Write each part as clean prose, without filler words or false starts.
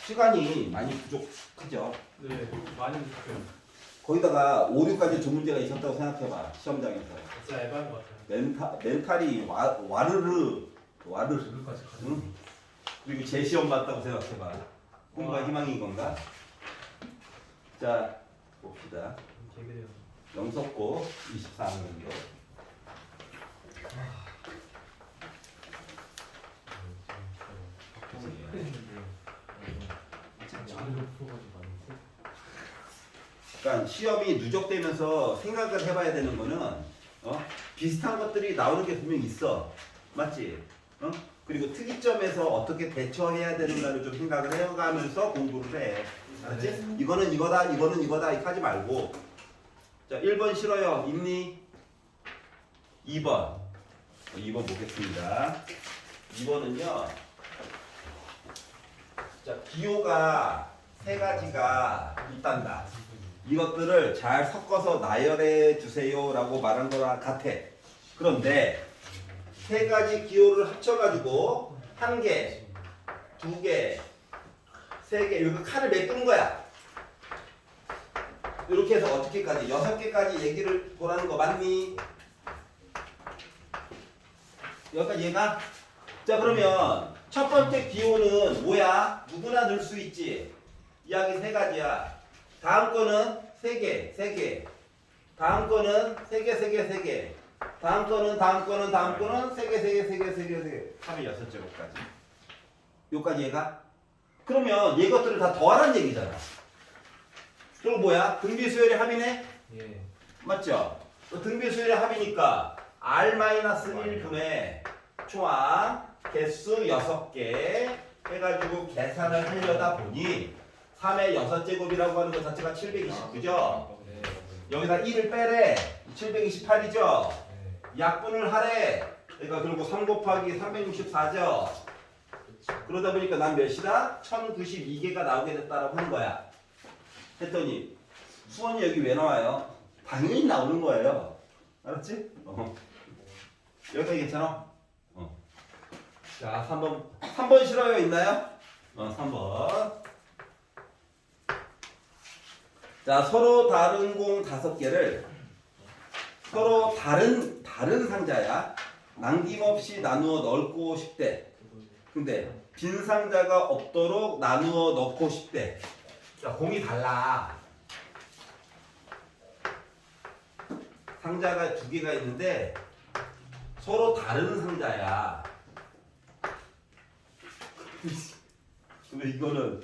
시간이 많이 부족하죠. 네, 많이 부족해요. 거기다가 5, 6까지 두 문제가 있었다고 생각해봐. 시험장에서. 진짜 에바인 것 같아요. 멘탈이 와르르 여기까지 가자. 응? 그리고 재시험 봤다고 생각해봐. 꿈과 와. 희망인 건가? 자 봅시다. 되게 영석고 24학년도. 그러니까 시험이 누적되면서 생각을 해봐야 되는 거는 비슷한 것들이 나오는 게 분명히 있어. 맞지? 그리고 특이점에서 어떻게 대처해야 되는가를 좀 생각을 해가면서 공부를 해. 알았지? 이거는 이거다, 이거는 이거다 이렇게 하지 말고. 자, 1번 싫어요. 있니? 2번. 2번 보겠습니다. 2번은요. 자, 기호가 세 가지가 있단다. 이것들을 잘 섞어서 나열해 주세요라고 말한 거랑 같아. 그런데 세 가지 기호를 합쳐가지고 한 개, 두 개, 세 개 이렇게 칸을 메꾸는 거야. 이렇게 해서 어떻게까지 6개까지 얘기를 보라는 거 맞니? 여기까지 얘가? 자 그러면 첫 번째 기호는 뭐야? 누구나 넣을 수 있지. 이야기 세 가지야. 다음 거는 세 개, 세 개. 다음 거는 세 개, 세 개, 세 개. 다음 거는 세 개, 세 개, 세 개, 세 개, 세 개. 3의 6제곱까지. 요까지 얘가? 그러면 얘 것들을 다 더하라는 얘기잖아. 그리고 뭐야? 등비수열의 합이네? 예. 맞죠? 등비수열의 합이니까 R-1분의 총합 개수 6개 해가지고 계산을 하려다 보니 3의 6제곱이라고 하는 것 자체가 729죠? 네. 여기다 1을 빼래. 728이죠? 네. 약분을 하래. 그러니까 그리고 3 곱하기 364죠? 그러다 보니까 난 몇이다? 1092개가 나오게 됐다라고 하는 거야. 했더니 수원이 여기 왜 나와요? 당연히 나오는 거예요. 알았지? 여기까지 괜찮아? 자, 3번 싫어요? 있나요? 3번. 자, 서로 다른 공 5개를 서로 다른 상자야. 남김없이 나누어 넣고 싶대. 근데 빈 상자가 없도록 나누어 넣고 싶대. 자, 공이 달라. 상자가 2개가 있는데 서로 다른 상자야. 근데 이거는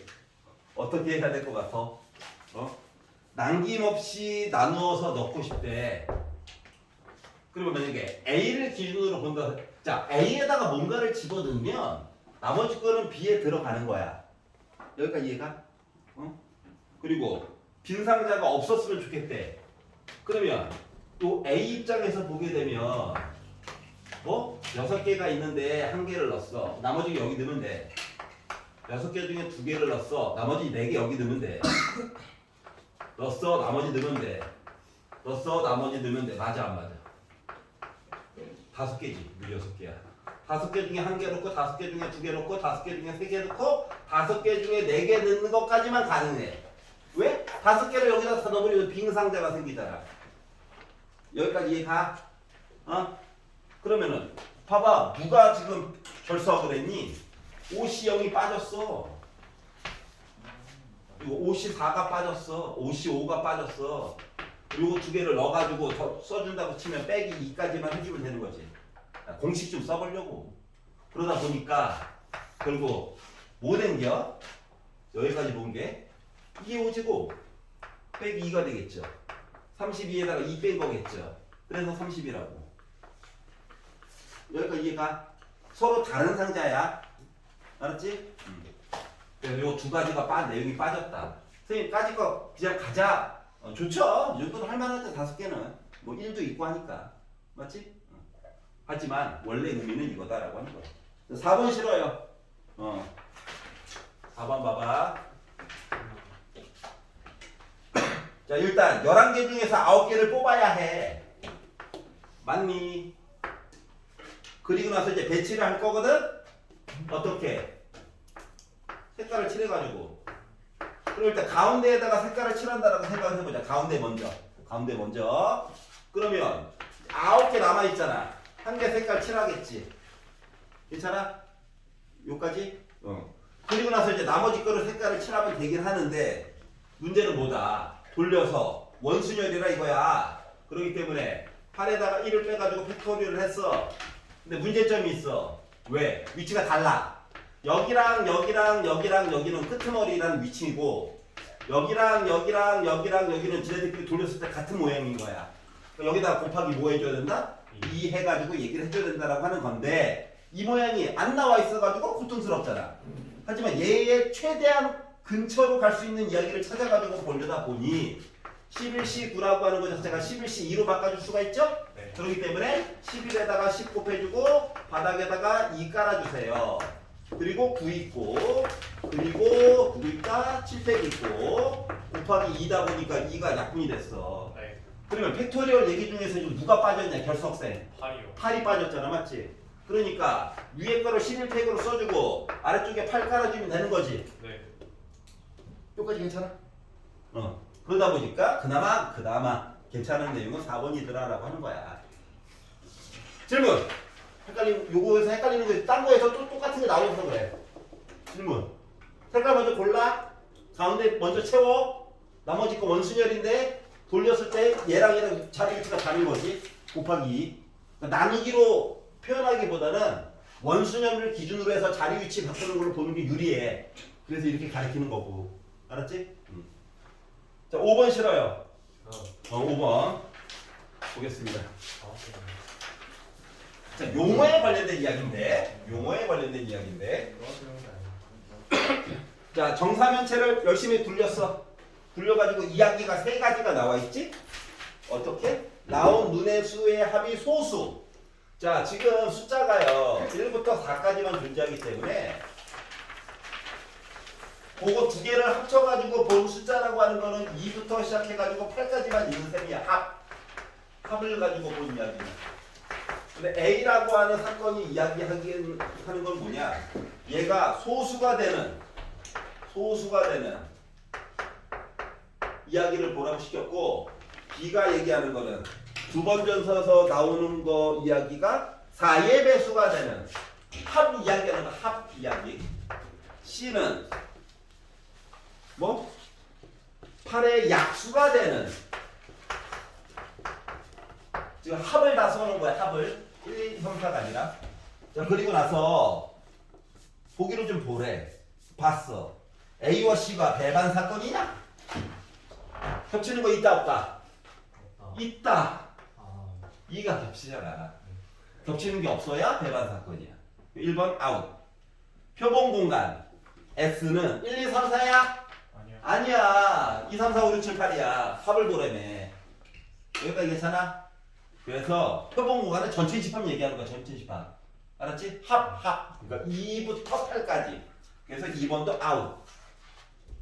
어떻게 해야 될 것 같아? 남김없이 나누어서 넣고 싶대. 그리고 만약에 A를 기준으로 본다. 자, A에다가 뭔가를 집어넣으면 나머지 거는 B에 들어가는 거야. 여기까지 이해가? 그리고 빈 상자가 없었으면 좋겠대. 그러면 또 A 입장에서 보게 되면 6개가 있는데 1개를 넣었어. 나머지 여기 넣으면 돼. 6개 중에 2개를 넣었어. 나머지 4개 여기 넣으면 돼. 넣었어. 나머지 넣으면 돼. 넣었어. 나머지 넣으면 돼. 맞아 안 맞아? 5개지. 우리 6개야. 5개 중에 1개 넣고 5개 중에 2개 넣고 5개 중에 3개 넣고 5개 중에 4개 넣는 것까지만 가능해. 왜? 5개를 여기다 다 넣으면 빈 상자가 생기잖아. 여기까지 이해가? 그러면은 봐봐. 누가 지금 결석을 했니? 5시 0이 빠졌어. 그리고 5시 4가 빠졌어. 5시 5가 빠졌어. 요거 2개를 넣어가지고 더 써준다고 치면 빼기 2까지만 해주면 되는 거지. 공식 좀 써보려고. 그러다 보니까 결국 뭐 된겨? 여기까지 본 게 이게 5제곱 빼기 2가 되겠죠. 32에다가 2 뺀 거겠죠. 그래서 30이라고. 여기까지 이해가? 서로 다른 상자야. 알았지? 그래서 요 2가지가 내용이 빠졌다. 선생님 까짓 거 그냥 가자. 좋죠. 이 정도는 할만하죠. 5개는 뭐 1도 있고 하니까. 맞지? 하지만 원래 의미는 이거다라고 하는 거야. 4번 싫어요. 4번 봐봐. 자, 일단 11개 중에서 9개를 뽑아야 해. 맞니? 그리고 나서 이제 배치를 할 거거든? 어떻게? 색깔을 칠해가지고. 그럼 일단 가운데에다가 색깔을 칠한다라고 생각을 해보자. 가운데 먼저. 그러면 9개 남아있잖아. 한 개 색깔 칠하겠지. 괜찮아? 요까지? 그리고 나서 이제 나머지 거를 색깔을 칠하면 되긴 하는데 문제는 뭐다? 돌려서 원순열이라 이거야. 그렇기 때문에 8에다가 1을 빼가지고 팩토리를 했어. 근데 문제점이 있어. 왜? 위치가 달라. 여기랑 여기는 끄트머리라는 위치이고 여기랑 여기는 지네들끼리 돌렸을 때 같은 모양인 거야. 여기다가 곱하기 뭐 해줘야 된다? 2 해가지고 얘기를 해줘야 된다라고 하는 건데 이 모양이 안 나와 있어가지고 고통스럽잖아. 하지만 얘의 최대한 근처로 갈 수 있는 이야기를 찾아가지고 보려다 보니 11C 9라고 하는 것 자체가 11C 2로 바꿔줄 수가 있죠? 네. 그렇기 때문에 11에다가 10 곱해주고 바닥에다가 2 깔아주세요. 그리고 9 있고 그리고 누구 있다? 7팩 있고 곱하기 2다 보니까 2가 약분이 됐어. 네. 그러면 팩토리얼 얘기 중에서 지금 누가 빠졌냐? 결석생. 8이요. 8이 빠졌잖아, 맞지? 그러니까 위에 거를 11팩으로 써주고 아래쪽에 8 깔아주면 되는 거지. 네. 여기까지 괜찮아? 그러다 보니까 그나마 괜찮은 내용은 4번이더라라고 하는 거야. 질문. 요거에서 헷갈리는 거 딴 거에서 또 똑같은 게 나오셔서 그래. 질문. 색깔 먼저 골라. 가운데 먼저 채워. 나머지 거 원순열인데 돌렸을 때 얘랑 자리 위치가 다른 거지. 곱하기 2. 그러니까 나누기로 표현하기보다는 원순열을 기준으로 해서 자리 위치 바꾸는 걸로 보는 게 유리해. 그래서 이렇게 가리키는 거고. 알았지? 자, 5번 싫어요. 5번 보겠습니다. 자, 용어에 관련된 이야기인데. 자, 정사면체를 열심히 굴려가지고 이야기가 3가지가 나와 있지? 어떻게? 나온 눈의 수의 합이 소수. 자, 지금 숫자가요 1부터 4까지만 존재하기 때문에 그거 2개를 합쳐가지고 본 숫자라고 하는 거는 2부터 시작해가지고 8까지만 있는 셈이야. 합을 가지고 본 이야기는. 근데 A라고 하는 사건이 이야기하는 건 뭐냐? 얘가 소수가 되는 이야기를 보라고 시켰고, B가 얘기하는 거는 2번 전서에서 나오는 거 이야기가 4의 배수가 되는 합 이야기하는 거, 합 이야기. C는 뭐? 8의 약수가 되는, 지금 합을 다 써놓은 거야. 합을 1, 2, 3, 4가 아니라. 자, 그리고 나서 보기를 좀 보래. 봤어. A와 C가 배반 사건이냐? 겹치는 거 있다 없다? 있다. 2가 겹치잖아. 겹치는 게 없어야 배반 사건이야. 1번 아웃. 표본 공간 S는 1, 2, 3, 4야? 아니야. 2, 3, 4, 5, 6, 7, 8이야. 합을 보래매. 여기까지 괜찮아? 그래서 표본 공간은 전체 집합 얘기하는 거야. 전체 집합. 알았지? 합. 그러니까 2부터 8까지. 그래서 2번도 아웃.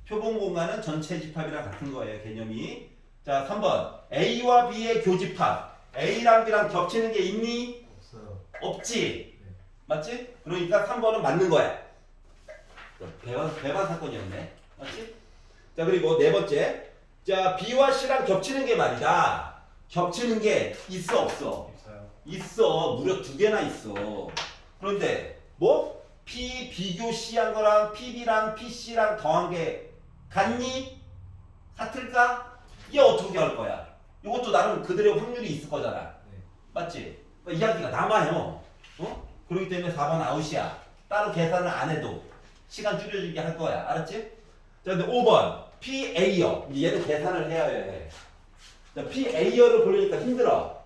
표본 공간은 전체 집합이랑 같은 거예요. 개념이. 자, 3번. A와 B의 교집합. A랑 B랑 겹치는 게 있니? 없어요. 없지? 네. 맞지? 그러니까 3번은 맞는 거야. 배반 사건이었네. 맞지? 자, 그리고 네 번째. 자, B와 C랑 겹치는 게 말이다. 겹치는 게 있어 없어? 있어. 무려 2개나 있어. 그런데 뭐? P 비교 C한 거랑 PB랑 PC랑 더한 게 같니? 같을까? 얘 어떻게 할 거야? 이것도 나름 그들의 확률이 있을 거잖아. 네. 맞지? 그러니까 이야기가 남아요. 그렇기 때문에 4번 아웃이야. 따로 계산을 안 해도 시간 줄여주게 할 거야. 알았지? 자, 근데 5번 PA여. 얘는 계산을 해야 해. 자, PA여를 보려니까 힘들어.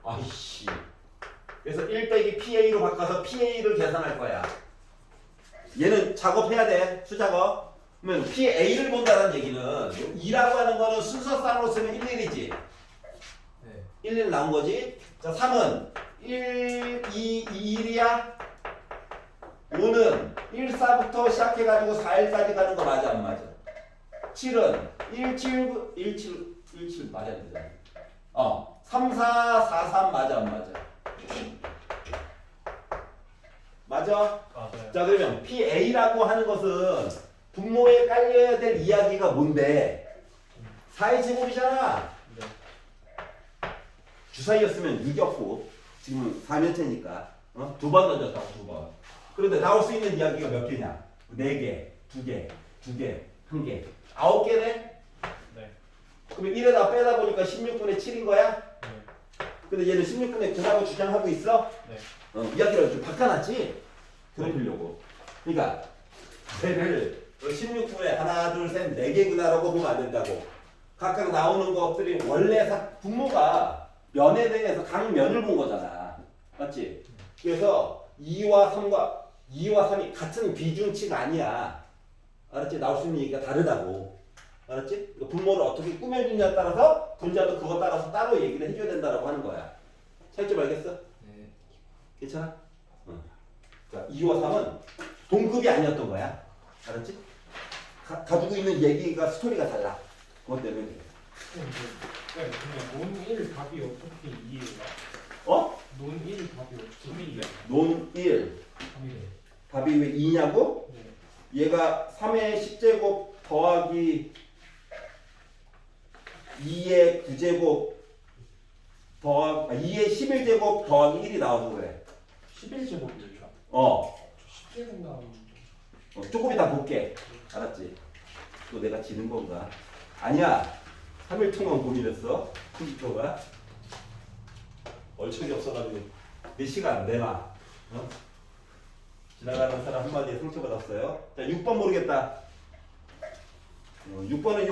아이씨. 그래서 1 빼기 PA로 바꿔서 PA를 계산할 거야. 얘는 작업해야 돼. 수작업. 그러면 PA를 본다는 얘기는 2라고 하는 거는 순서상으로 쓰면 11이지. 네. 11 나온 거지. 자, 3은 1, 2, 1이야. 5는 1, 4부터 시작해가지고 4, 1까지 가는 거 맞아 안 맞아? 7은 1, 7 맞아야 되잖아. 3, 4, 4, 3 맞아 안 맞아? 맞아? 맞아요. 자 그러면 PA라고 하는 것은 분모에 깔려야 될 이야기가 뭔데? 4의 제곱이잖아. 네. 주사위였으면 6이었고 지금 4면체니까 두 번 던졌다고 두 번. 그런데 나올 수 있는 이야기가 몇 개냐? 4개, 2개, 2개, 1개, 9개네? 네. 그러면 1에다 빼다 보니까 16분의 7인 거야? 네. 근데 얘는 16분의 9라고 주장하고 있어? 네. 이야기를 좀 바꿔놨지? 괴롭히려고. 그러니까 얘를 16분의 하나, 둘, 셋, 4개구나라고 보면 안 된다고. 각각 나오는 것들이 원래 분모가 면에 대해서 각 면을 본 거잖아. 맞지? 그래서 2와 3이 같은 비중치가 아니야. 알았지? 나올 수 있는 얘기가 다르다고. 알았지? 그러니까 분모를 어떻게 꾸며주냐에 따라서 분자도 그거 따라서 따로 얘기를 해줘야 된다라고 하는 거야. 살짝 알겠어? 네. 괜찮아? 응. 자, 2와 3은 동급이 아니었던 거야. 알았지? 가지고 있는 얘기가 스토리가 달라. 그것 때문에. 네, 근데 논1 답이 어떻게 2예요? 어? 논1 답이 어떻게 2예요? 논 1. 3이래. 답이 왜 2냐고? 네. 얘가 3의 10제곱 더하기 2의 9제곱 2의 11제곱 더하기 1이 나와서 그래. 11제곱이죠? 어. 10제곱 나오면 조금 이따 볼게. 알았지? 또 내가 지는 건가? 아니야. 3일 동안 고민했어. 컴퓨터가. 얼척이 없어가지고 몇 시간 안 되나? 어? 지나가는 사람 한마디에 상처받았어요. 자, 6번 모르겠다. 6번은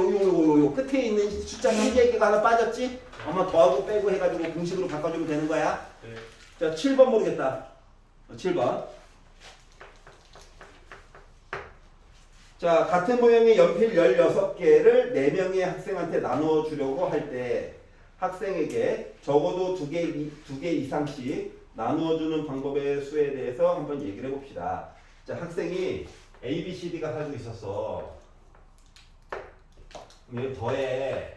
요 끝에 있는 숫자 1개가 하나 빠졌지? 아마 더하고 빼고 해가지고 공식으로 바꿔주면 되는 거야. 네. 자, 7번 모르겠다. 7번. 자, 같은 모형의 연필 16개를 4명의 학생한테 나누어 주려고 할 때 학생에게 적어도 2개 이상씩 나누어 주는 방법의 수에 대해서 한번 얘기를 해봅시다. 자, 학생이 A, B, C, D가 살고 있었어. 더해.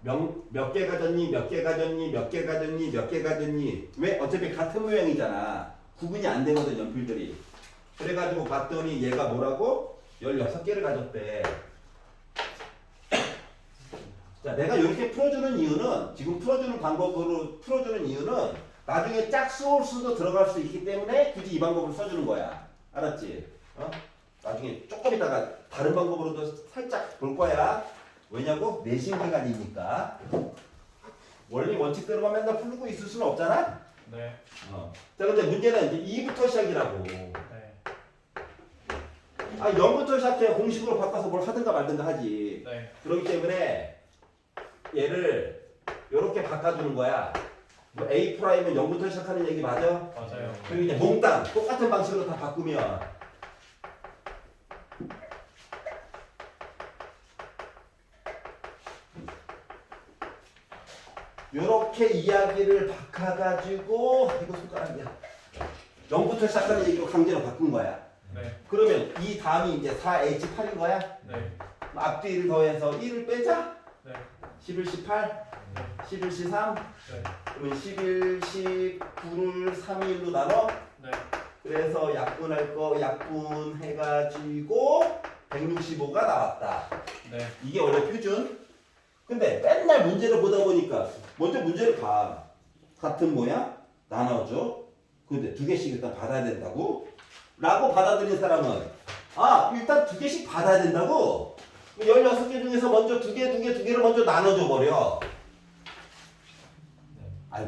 몇 개 가졌니? 몇 개 가졌니? 몇 개 가졌니? 몇 개 가졌니? 왜? 어차피 같은 모양이잖아. 구분이 안 되거든, 연필들이. 그래가지고 봤더니 얘가 뭐라고? 16개를 가졌대. 자, 내가 이렇게 풀어주는 이유는, 지금 풀어주는 방법으로 풀어주는 이유는 나중에 짝수홀수도 들어갈 수 있기 때문에 굳이 이 방법을 써주는 거야. 알았지? 나중에 조금 있다가 다른 방법으로도 살짝 볼 거야. 왜냐고? 내신 기간이니까. 원리 원칙대로만 맨날 풀고 있을 수는 없잖아? 네. 자, 근데 문제는 이제 2부터 시작이라고. 네. 0부터 시작해 공식으로 바꿔서 뭘 하든가 말든가 하지. 네. 그렇기 때문에 얘를 이렇게 바꿔주는 거야. 뭐 A 프라임은 0부터 시작하는 얘기 맞아? 맞아요. 그리고 이제 몽땅 똑같은 방식으로 다 바꾸면 이렇게 이야기를 바꿔가지고 이거 손가락이야. 0부터 시작하는 얘기로 강제로 바꾼 거야. 네. 그러면 이 다음이 이제 4H8인 거야? 네. 앞뒤를 더해서 1을 빼자? 네. 11, 18, 네. 11, 13, 네. 그러면 11, 19를 3일로 나눠? 네. 그래서 약분할 거 약분해가지고 165가 나왔다. 네. 이게 원래 표준. 근데 맨날 문제를 보다 보니까 먼저 문제를 봐. 같은 모양 나눠줘. 근데 2개씩 일단 받아야 된다고? 라고 받아들인 사람은 일단 2개씩 받아야 된다고? 16개 중에서 먼저 2개를 먼저 나눠줘 버려.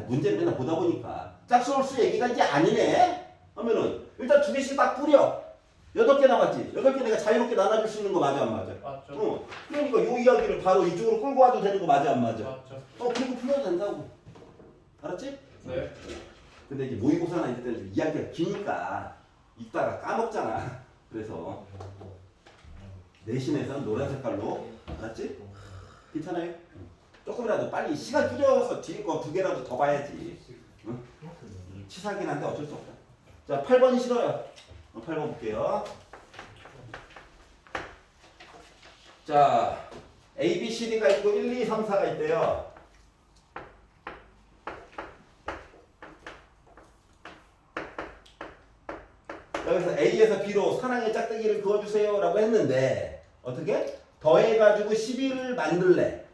문제를 맨날 보다 보니까 짝수홀수 얘기가 이제 아니네? 하면은 일단 2개씩 딱 뿌려. 8개 남았지? 8개 내가 자유롭게 나눠줄 수 있는 거 맞아 안 맞아? 맞죠. 그러니까 요 이야기를 바로 이쪽으로 끌고 와도 되는 거 맞아 안 맞아? 맞죠. 그리고 풀어도 된다고. 알았지? 네. 근데 이제 모의고사나 이럴 때는 이야기가 기니까 이따가 까먹잖아. 그래서 내신에서는 노란 색깔로. 알았지? 괜찮아요? 조금이라도 빨리 시간 줄여서 뒤에 거 2개라도 더 봐야지. 응? 치사하긴 한데 어쩔 수 없다. 자, 8번이 싫어요. 8번 볼게요. 자, A, B, C, D가 있고 1, 2, 3, 4가 있대요. 여기서 A에서 B로 사랑의 짝대기를 그어주세요 라고 했는데 어떻게? 더해가지고 12를 만들래.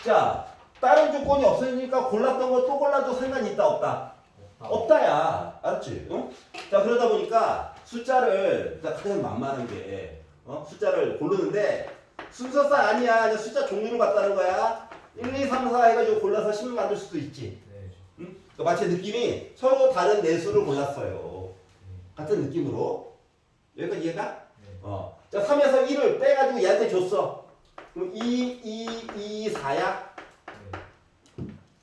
자, 다른 조건이 없으니까 골랐던 거 또 골라도 상관이 있다 없다? 없다야. 알았지? 응? 자, 그러다 보니까 숫자를 가장 만만한 게 숫자를 고르는데 순서상 아니야. 그냥 숫자 종류를 갖다는 거야. 1, 2, 3, 4 해가지고 골라서 10을 만들 수도 있지. 네. 응? 그러니까 마치 느낌이 서로 다른 네 수를 골랐어요. 같은 느낌으로. 여기까지 이해가? 자, 3에서 1을 빼가지고 얘한테 줬어. 그럼 2, 4야?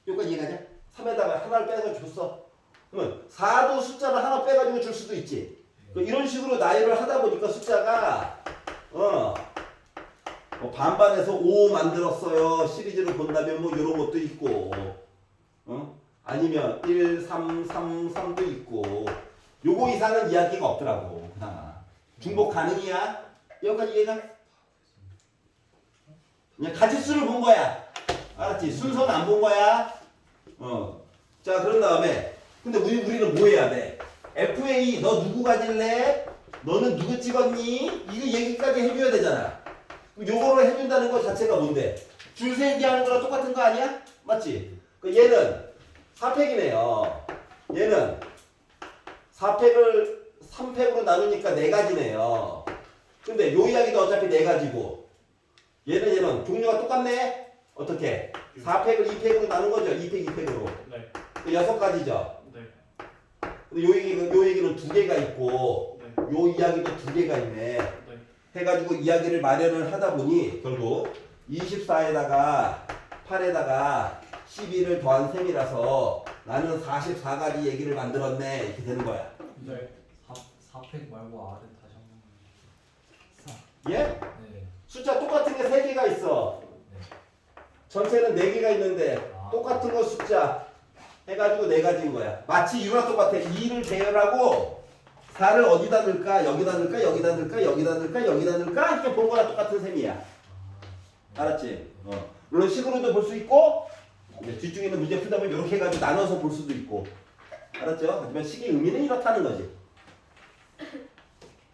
여기까지 이해가냐? 3에다가 하나를 빼서 줬어. 그러면 4도 숫자를 하나 빼가지고 줄 수도 있지. 이런 식으로 나열을 하다 보니까 숫자가 뭐 반반에서 5 만들었어요. 시리즈를 본다면 뭐 이런 것도 있고, 아니면 1, 3, 3, 3도 있고, 요거 이상은 이야기가 없더라고. 그나마 중복 가능이야. 여기까지 이해가? 그냥 가짓수를 본 거야. 알았지? 순서는 안 본 거야. 자, 그런 다음에 근데 우리는 뭐 해야 돼? FA 너 누구 가질래? 너는 누구 찍었니? 이거 얘기까지 해줘야 되잖아. 요거를 해준다는 거 자체가 뭔데? 줄 세기 하는 거랑 똑같은 거 아니야? 맞지? 얘는 4팩이네요. 얘는 4팩을 3팩으로 나누니까 4가지네요. 근데 요 이야기도 어차피 4가지고 얘는 종류가 똑같네? 어떻게? 4팩을 2팩으로 나눈 거죠? 2팩, 2팩으로. 네. 6가지죠? 네. 근데 요 얘기는 2개가 있고 요 이야기도 2개가 있네. 네. 해가지고 이야기를 마련을 하다 보니 결국 24에다가 8에다가 12를 더한 셈이라서 나는 44가지 얘기를 만들었네. 이렇게 되는 거야. 네. 4팩 말고 아래 다시 한 번. 예? 네. 숫자 똑같은 게 3개가 있어. 네. 전체는 4개가 있는데 똑같은 거 숫자 해가지고 4가지인 거야. 마치 이거랑 똑같아. 2를 배열하고 4를 어디다 넣을까? 여기다 넣을까? 여기다 넣을까? 여기다 넣을까? 여기다 넣을까? 이렇게 본 거랑 똑같은 셈이야. 알았지? 물론 식으로도 볼 수 있고 이제 뒤쪽에 있는 문제 풀다 보면 이렇게 해가지고 나눠서 볼 수도 있고. 알았죠? 하지만 식의 의미는 이렇다는 거지.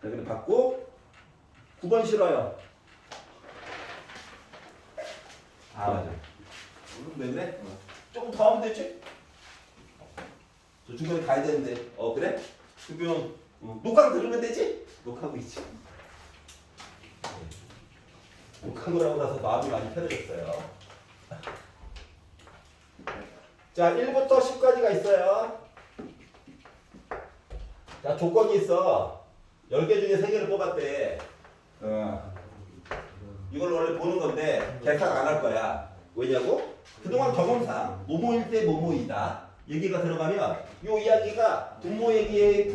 여기를 받고 9번 싫어요. 아 맞아. 왜 그래? 조금 더 하면 되지? 저 중간에 가야 되는데. 그래? 그러면 녹화 들으면 되지? 녹화하고 있지. 녹화하고 나고 나서 마음이 많이 편해졌어요. 자, 1부터 10까지가 있어요. 자, 조건이 있어. 10개 중에 3개를 뽑았대. 이걸 원래 보는 건데 계산 안 할 거야. 왜냐고? 그동안 경험상 뭐뭐일 때 뭐뭐이다 얘기가 들어가면 요 이야기가 분모의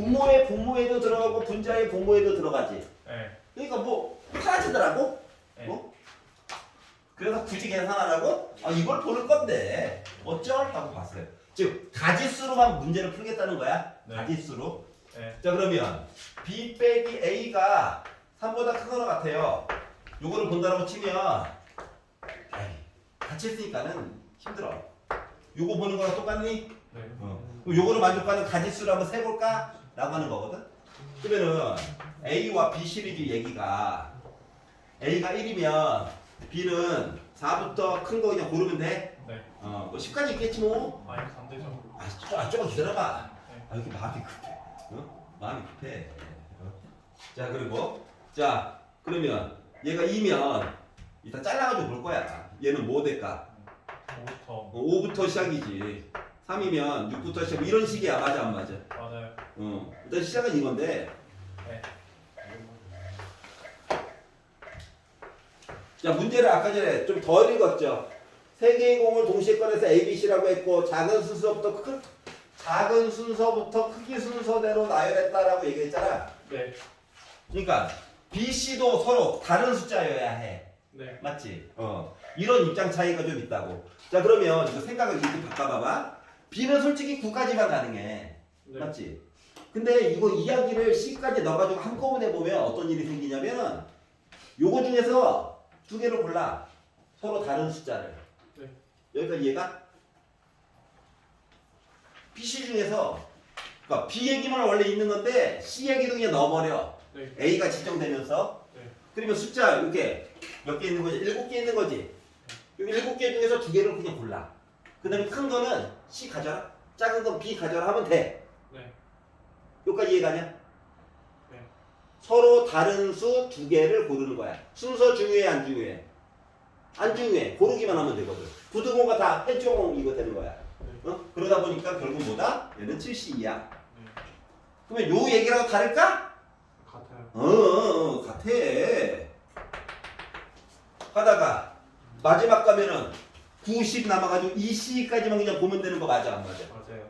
분모에도 들어가고 분자의 분모에도 들어가지. 네. 그러니까 뭐 사라지더라고. 네. 그래서 굳이 계산 안 하고 이걸 보는 건데 어쩔 하고 봤어요. 즉 가짓수로만 문제를 풀겠다는 거야. 네. 가짓수로. 네. 자, 그러면 B 빼기 A가 3보다 큰 거나 같아요. 요거를 본다라고 치면 같이 했으니까는 힘들어. 요거 보는 거랑 똑같니? 네. 그럼 요거를 만족하는 가짓수를 한번 세볼까? 라고 하는 거거든. 그러면은 A와 B 시리즈 얘기가 A가 1이면 B는 4부터 큰 거 그냥 고르면 돼. 네. 뭐 10까지 있겠지 뭐. 아니 안 되죠. 조금 기다려봐. 네. 이렇게 마음이 급해. 마음이 급해. 자, 그리고 자, 그러면 얘가 2면 일단 잘라가지고 볼 거야. 얘는 뭐 될까? 5부터 5부터 시작이지. 3이면 6부터 시작. 이런 식이야. 맞아, 안 맞아? 맞아요. 일단 시작은 이건데. 네. 자, 문제를 아까 전에 좀 더 읽었죠. 세 개의 공을 동시에 꺼내서 A, B, C라고 했고 작은 순서부터 크기 순서대로 나열했다라고 얘기했잖아. 네. 그러니까 B, C도 서로 다른 숫자여야 해. 네. 맞지? 이런 입장 차이가 좀 있다고. 자, 그러면 이거 생각을 이렇게 바꿔봐봐. B는 솔직히 9까지만 가능해. 네. 맞지? 근데 이거 이야기를 C까지 넣어가지고 한꺼번에 보면 어떤 일이 생기냐면은 요거 중에서 2개를 골라. 서로 다른 숫자를. 네. 여기까지 이해가? BC 중에서 그러니까 B 얘기만 원래 있는 건데 C 얘기도 그냥 넣어버려. 네. A가 지정되면서. 네. 그러면 숫자 이렇게 몇 개 있는 거지? 7개 있는 거지. 여기 7개 중에서 2개를 그냥 골라. 그 다음에 큰 거는 C 가져라. 작은 건 B 가져라 하면 돼. 네. 여기까지 이해가냐? 네. 서로 다른 수 2개를 고르는 거야. 순서 중요해 안 중요해? 안 중요해. 고르기만 하면 되거든. 부등호가 다 해종 이거 되는 거야. 어? 그러다 보니까 결국 뭐다? 얘는 7C야. 네. 그러면 요 얘기랑 다를까? 같아요. 같아. 하다가 마지막 가면은 90 남아가지고 2C까지만 그냥 보면 되는 거 맞아 안 맞아? 맞아요.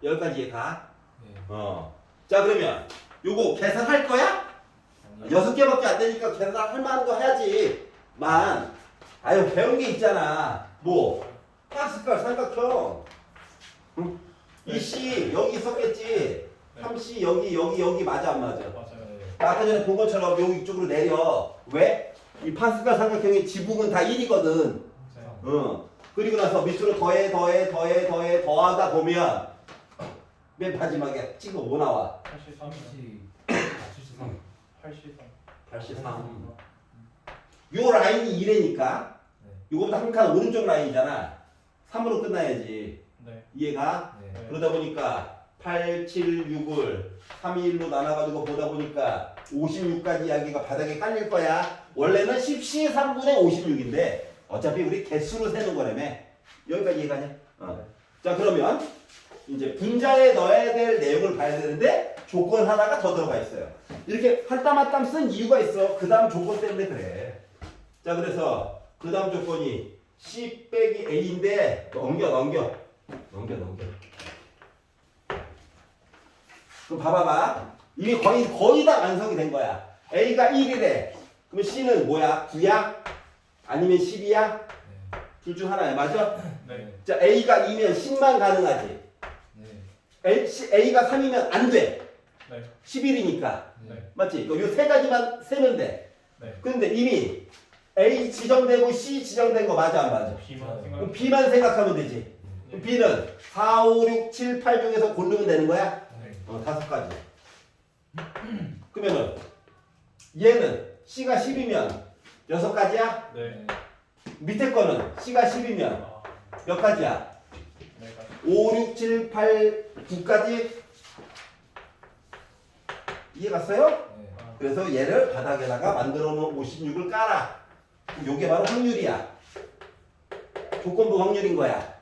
여기까지 가. 네. 자 그러면 요거 계산할 거야? 아니요. 6개밖에 안 되니까 계산할 만한 거 해야지. 아유 배운 게 있잖아. 뭐 파스칼 삼각형. 응? 2C 여기 있었겠지. 3C 여기 맞아 안 맞아? 맞아요. 네. 아까 전에 본 것처럼 여기 이쪽으로 내려. 왜? 이 파스칼 삼각형의 지붕은 다 1이거든. 맞아요. 그리고 나서 밑으로 더하다 보면 맨 마지막에 찍어 뭐 나와? 83. 73. 83. 83. 요 라인이 2래니까 네. 요거보다 한 칸 오른쪽 라인이잖아. 3으로 끝나야지. 네. 이해가? 네. 그러다 보니까 8, 7, 6을 3, 2, 1로 나눠가지고 보다 보니까 56까지 이야기가 바닥에 깔릴 거야. 원래는 10C 3분의 56인데 어차피 우리 개수로 세는 거라며. 여기까지 이해가냐? 자 그러면 이제 분자에 넣어야 될 내용을 봐야 되는데 조건 하나가 더 들어가 있어요. 이렇게 한 땀 한 땀 쓴 이유가 있어. 그 다음 조건 때문에 그래. 자 그래서 그 다음 조건이 C 빼기 A인데 넘겨. 그럼 봐봐봐. 이미 거의 다 완성이 된 거야. A가 1이래. 그럼 C는 뭐야? 9야? 아니면 10이야? 네. 둘 중 하나야. 맞아? 네. 자 A가 2면 10만 가능하지. 네. A가 3이면 안 돼. 네. 11이니까. 네. 맞지? 요 세 가지만 세면 돼. 네. 근데 이미 A 지정되고 C 지정된 거 맞아 안 맞아? B만 그럼 생각. B만 생각하면 되지. 네. 그럼 B는 4, 5, 6, 7, 8 중에서 고르면 되는 거야? 네. 5가지. 그러면은 얘는 C가 10이면 6가지야? 네. 밑에 거는 C가 10이면 아. 몇 가지야? 네. 5, 6, 7, 8, 9까지? 이해 갔어요? 네. 아. 그래서 얘를 바닥에다가 만들어 놓은 56을 깔아. 요게 바로 확률이야. 조건부 확률인 거야.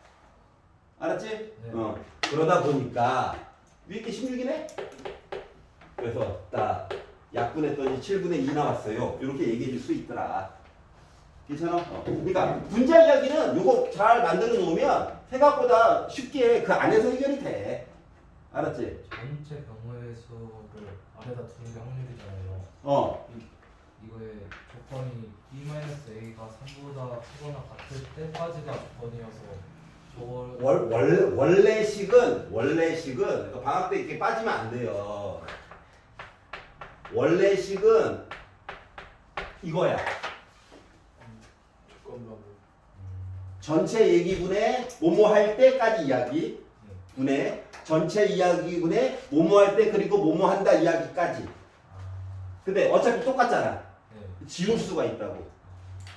알았지? 네. 그러다 보니까 위에 게 16이네? 그래서 딱 약분했더니 7분의 2 나왔어요. 이렇게 얘기해 줄 수 있더라. 괜찮아? 그러니까 분자 이야기는 요거 잘 만들어 놓으면 생각보다 쉽게 그 안에서 해결이 돼. 알았지? 전체 경우의 수를 안에다 두는 게 확률이잖아요. 이거의 조건이 B-A가 3보다 크거나 같을 때까지가 조건이어서 저걸 원래식은 그러니까 방학 때 이렇게 빠지면 안 돼요. 원래식은 이거야. 조건부. 전체 얘기분의 뭐뭐 할 때까지 이야기 분의 전체 이야기분의 뭐뭐 할 때 그리고 뭐뭐 한다 이야기까지. 근데 어차피 똑같잖아. 네. 지울 수가 있다고.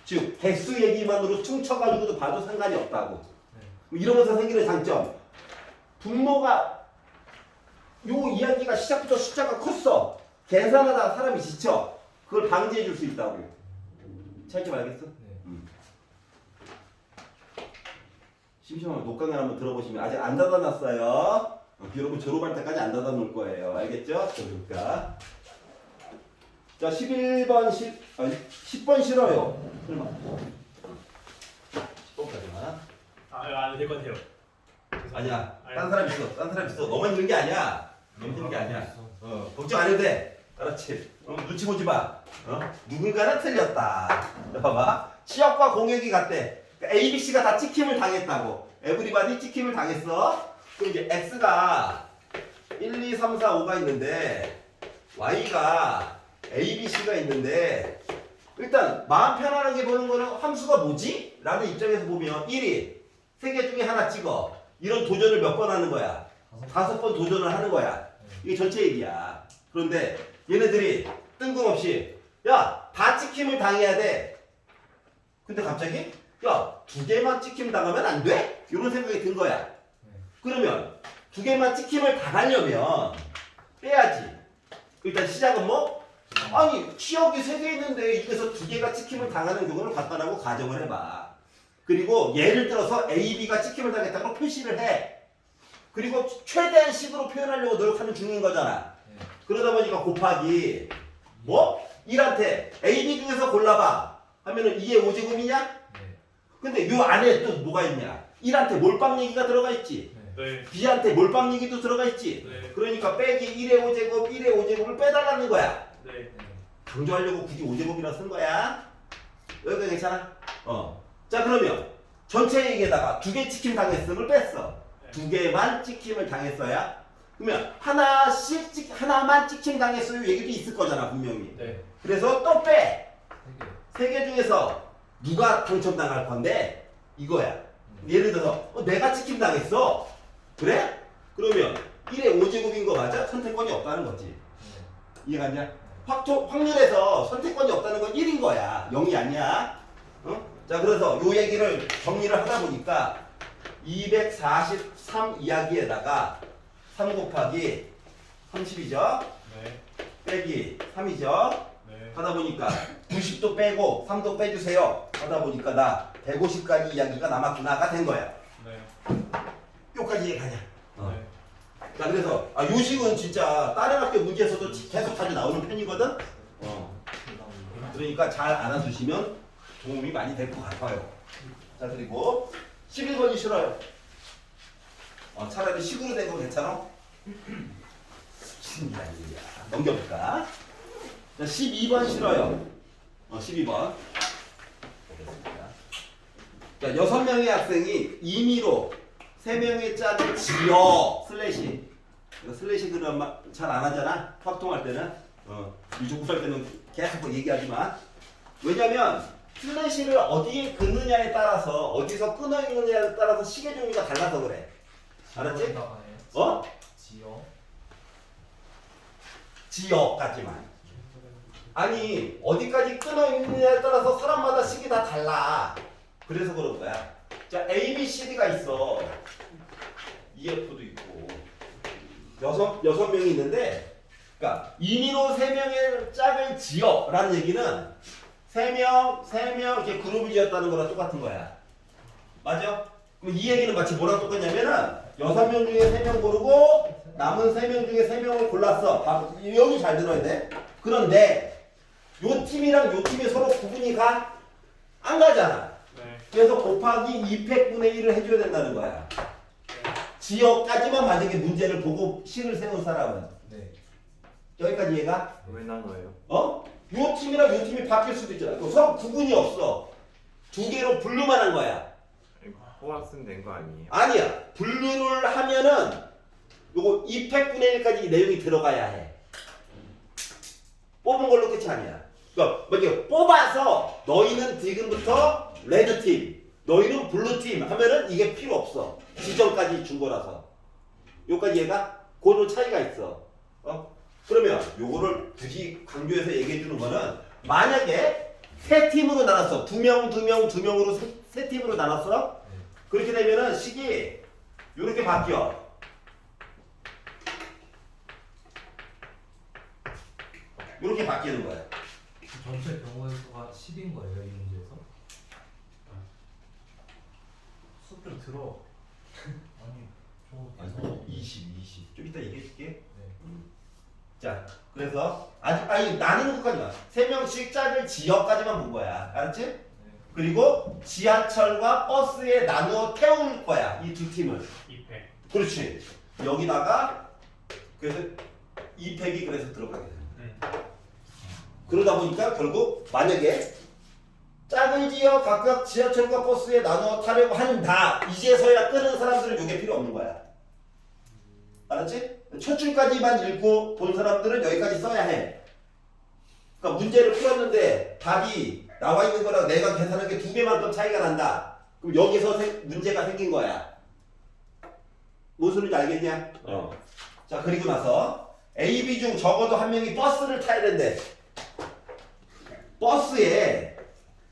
즉 개수 얘기만으로 퉁쳐가지고도 봐도 상관이 없다고. 네. 이러면서 생기는 장점. 분모가 요 이야기가 시작부터 숫자가 컸어. 계산하다가 사람이 지쳐. 그걸 방지해 줄 수 있다고. 차이점 알겠어? 네. 심심하면 녹강을 한번 들어보시면 아직 안 닫아놨어요. 여러분 졸업할 때까지 안 닫아놓을 거예요. 알겠죠? 그러니까 자 11번 10번 싫어요. 설마 10번까지만. 안 될 것 같아요. 아니야. 딴 사람 있어. 너만 힘든 게 아니야. 너무 힘든 게 아니야. 걱정 안 해도 돼. 알았지? 눈치 보지 마. 누군가는 틀렸다. 자, 봐봐. 취업과 공역이 같대. 그러니까 A, B, C가 다 찍힘을 당했다고. 에브리바디 찍힘을 당했어. 그럼 이제 X가 1, 2, 3, 4, 5가 있는데 Y가 A, B, C가 있는데 일단 마음 편안하게 보는 거는 함수가 뭐지? 라는 입장에서 보면 1이 3개 중에 하나 찍어. 이런 도전을 몇 번 하는 거야? 5번 도전을 하는 거야. 이게 전체 얘기야. 그런데 얘네들이 뜬금없이 야, 다 찍힘을 당해야 돼. 근데 갑자기 야, 2개만 찍힘 당하면 안 돼? 이런 생각이 든 거야. 그러면 2개만 찍힘을 당하려면 빼야지. 일단 시작은 뭐? 아니, 치역이 3개 있는데 이게서 2개가 찍힘을 당하는 경우를 갖다라고 가정을 해봐. 그리고 예를 들어서 A, B가 찍힘을 당했다고 표시를 해. 그리고 최대한 식으로 표현하려고 노력하는 중인 거잖아. 그러다 보니까 곱하기 뭐? 1한테 A, B 중에서 골라봐 하면은 2의 5제곱이냐? 근데 요 안에 또 뭐가 있냐? 1한테 몰빵 얘기가 들어가 있지. 네. B한테 몰빵 얘기도 들어가 있지. 네. 그러니까 빼기 1의 5제곱, 1의 5제곱을 빼달라는 거야. 네. 강조하려고 굳이 5제곱이라 쓴 거야. 여기가 괜찮아? 자, 그러면 전체 얘기에다가 2개 찍힘 당했음을 뺐어. 2개만 찍힘을 당했어야. 그러면 하나만 찍힘 당했어요 얘기도 있을 거잖아, 분명히. 네. 그래서 또 빼. 3개 중에서 누가 당첨당할 건데 이거야. 예를 들어서 내가 찍힘 당했어. 그래? 그러면 1의 5제곱인 거 맞아? 선택권이 없다는 거지. 이해갔냐? 확률에서 선택권이 없다는 건 1인 거야. 0이 아니야. 자, 그래서 요 얘기를 정리를 하다 보니까 243 이야기에다가 3 곱하기 30이죠? 네. 빼기 3이죠? 네. 하다 보니까 90도 빼고 3도 빼주세요. 하다 보니까 나 150까지 이야기가 남았구나가 된 거야. 네. 요까지 이해가냐? 네. 자, 그래서 요 식은 진짜 다른 학교 문제에서도 계속 자주 나오는 편이거든. 그러니까 잘 알아두시면 도움이 많이 될 것 같아요. 자, 그리고 11번이 싫어요. 차라리 식으로 된 거 괜찮아? 신기한 일이야. 넘겨볼까? 자, 12번 싫어요. 12번. 보겠습니다. 자, 6명의 학생이 임의로 3명의 짝을 지어 슬래시. 슬래시 그런 잘 안 하잖아. 확통할 때는. 유족구할 때는 계속 얘기하지만. 왜냐면 슬래시를 어디에 긋느냐에 따라서 어디서 끊어 있느냐에 따라서 시계 종류가 달라서 그래. 알았지? 지어. 지역까지만. 아니, 어디까지 끊어 있느냐에 따라서 사람마다 식이 다 달라. 그래서 그런 거야. 자, A, B, C, D가 있어. EF도 있고. 여섯 명이 있는데, 그러니까 임의로 3명의 짝을 지어라는 얘기는 3명 이렇게 그룹을 지었다는 거랑 똑같은 거야. 맞아? 그럼 이 얘기는 마치 뭐랑 똑같냐면은 6명 중에 3명 고르고 남은 3명 중에 3명을 골랐어. 여기 잘 들어야 돼. 그런데 요 팀이랑 요 팀이 서로 구분이 가? 안 가잖아. 네. 그래서 곱하기 2팩분의 1을 해줘야 된다는 거야. 지역까지만 만약에 문제를 보고 식을 세운 사람은. 네. 여기까지 이해가? 왜 나눠요? 요 팀이랑 요 팀이 바뀔 수도 있잖아. 서로 구분이 없어. 2개로 분류만 한 거야. 호학생 된 거 아니에요? 아니야. 분류를 하면은 요거 2팩분의 1까지 내용이 들어가야 해. 뽑은 걸로 끝이 아니야. 그러니까 먼저 뽑아서 너희는 지금부터 레드팀, 너희는 블루팀 하면은 이게 필요 없어. 지정까지 준 거라서. 요까지 얘가 그런 차이가 있어. 그러면 요거를 굳이 강조해서 얘기해 주는 거는 만약에 세 팀으로 나눴어. 2명, 2명, 2명으로 세 팀으로 나눴어. 그렇게 되면은 식이 요렇게 바뀌어. 요렇게 바뀌는 거야. 전체 경우의 수가 10인 거예요, 이 문제에서? 수를 들어. 아니, 저 20. 좀 이따 얘기해 줄게. 네. 자, 그래서 아니 나누는 것까지만 3명씩 짝을 지역까지만 본 거야. 알았지? 네. 그리고 지하철과 버스에 나누어 태울 거야. 이 두 팀을. 2팩. 그렇지. 여기다가 그래서 2팩이 그래서 들어가게 돼. 그러다 보니까 결국 만약에 짝을 지어 각각 지하철과 버스에 나누어 타려고 한다. 이제서야 끄는 사람들은 이게 필요 없는 거야. 알았지? 첫 줄까지만 읽고 본 사람들은 여기까지 써야 해. 그러니까 문제를 풀었는데 답이 나와 있는 거랑 내가 계산한 게 2배만큼 차이가 난다. 그럼 여기서 문제가 생긴 거야. 무슨 소리인지 알겠냐? 자, 그리고 나서 A, B 중 적어도 한 명이 버스를 타야 된대. 버스에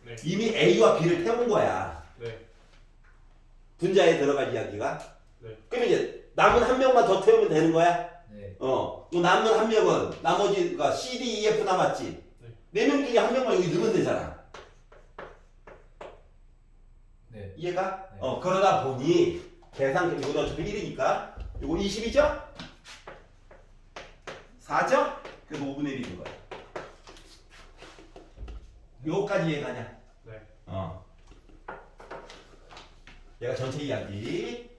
네. 이미 A와 B를 태운 거야. 네. 분자에 들어갈 이야기가. 네. 그럼 이제 남은 한 명만 더 태우면 되는 거야? 네. 또 남은 한 명은 나머지가 C, D, E, F 남았지? 네. 네 명 중에 한 명만 여기 넣으면 되잖아. 네. 이해가? 네. 그러다 보니 계산, 이거 어차피 1이니까 이거 20이죠? 4죠? 그래서 5분의 1인 거야. 요거까지 이해가냐? 네. 얘가 전체 이야기.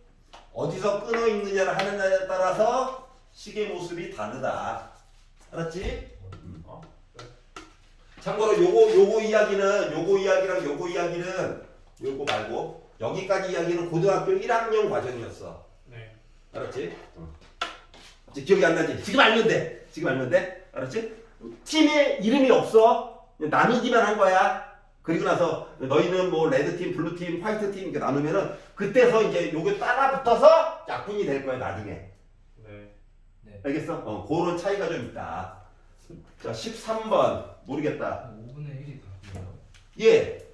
어디서 끊어 있느냐를 하느냐에 따라서 식의 모습이 다르다. 알았지? 참고로 요거 이야기는 요거 이야기는 요거 말고 여기까지 이야기는 고등학교 1학년 과정이었어. 네. 알았지? 이제 기억이 안 나지? 지금 알면 돼. 알았지? 팀에 이름이 없어. 그냥 나누기만 한 거야. 그리고 나서 너희는 뭐 레드팀, 블루팀, 화이트팀 이렇게 나누면은 그때서 이제 요게 따라 붙어서 약분이 될 거야 나중에. 네. 네. 알겠어? 그런 차이가 좀 있다. 자, 13번 모르겠다. 5분의 1이 답이에요. 예.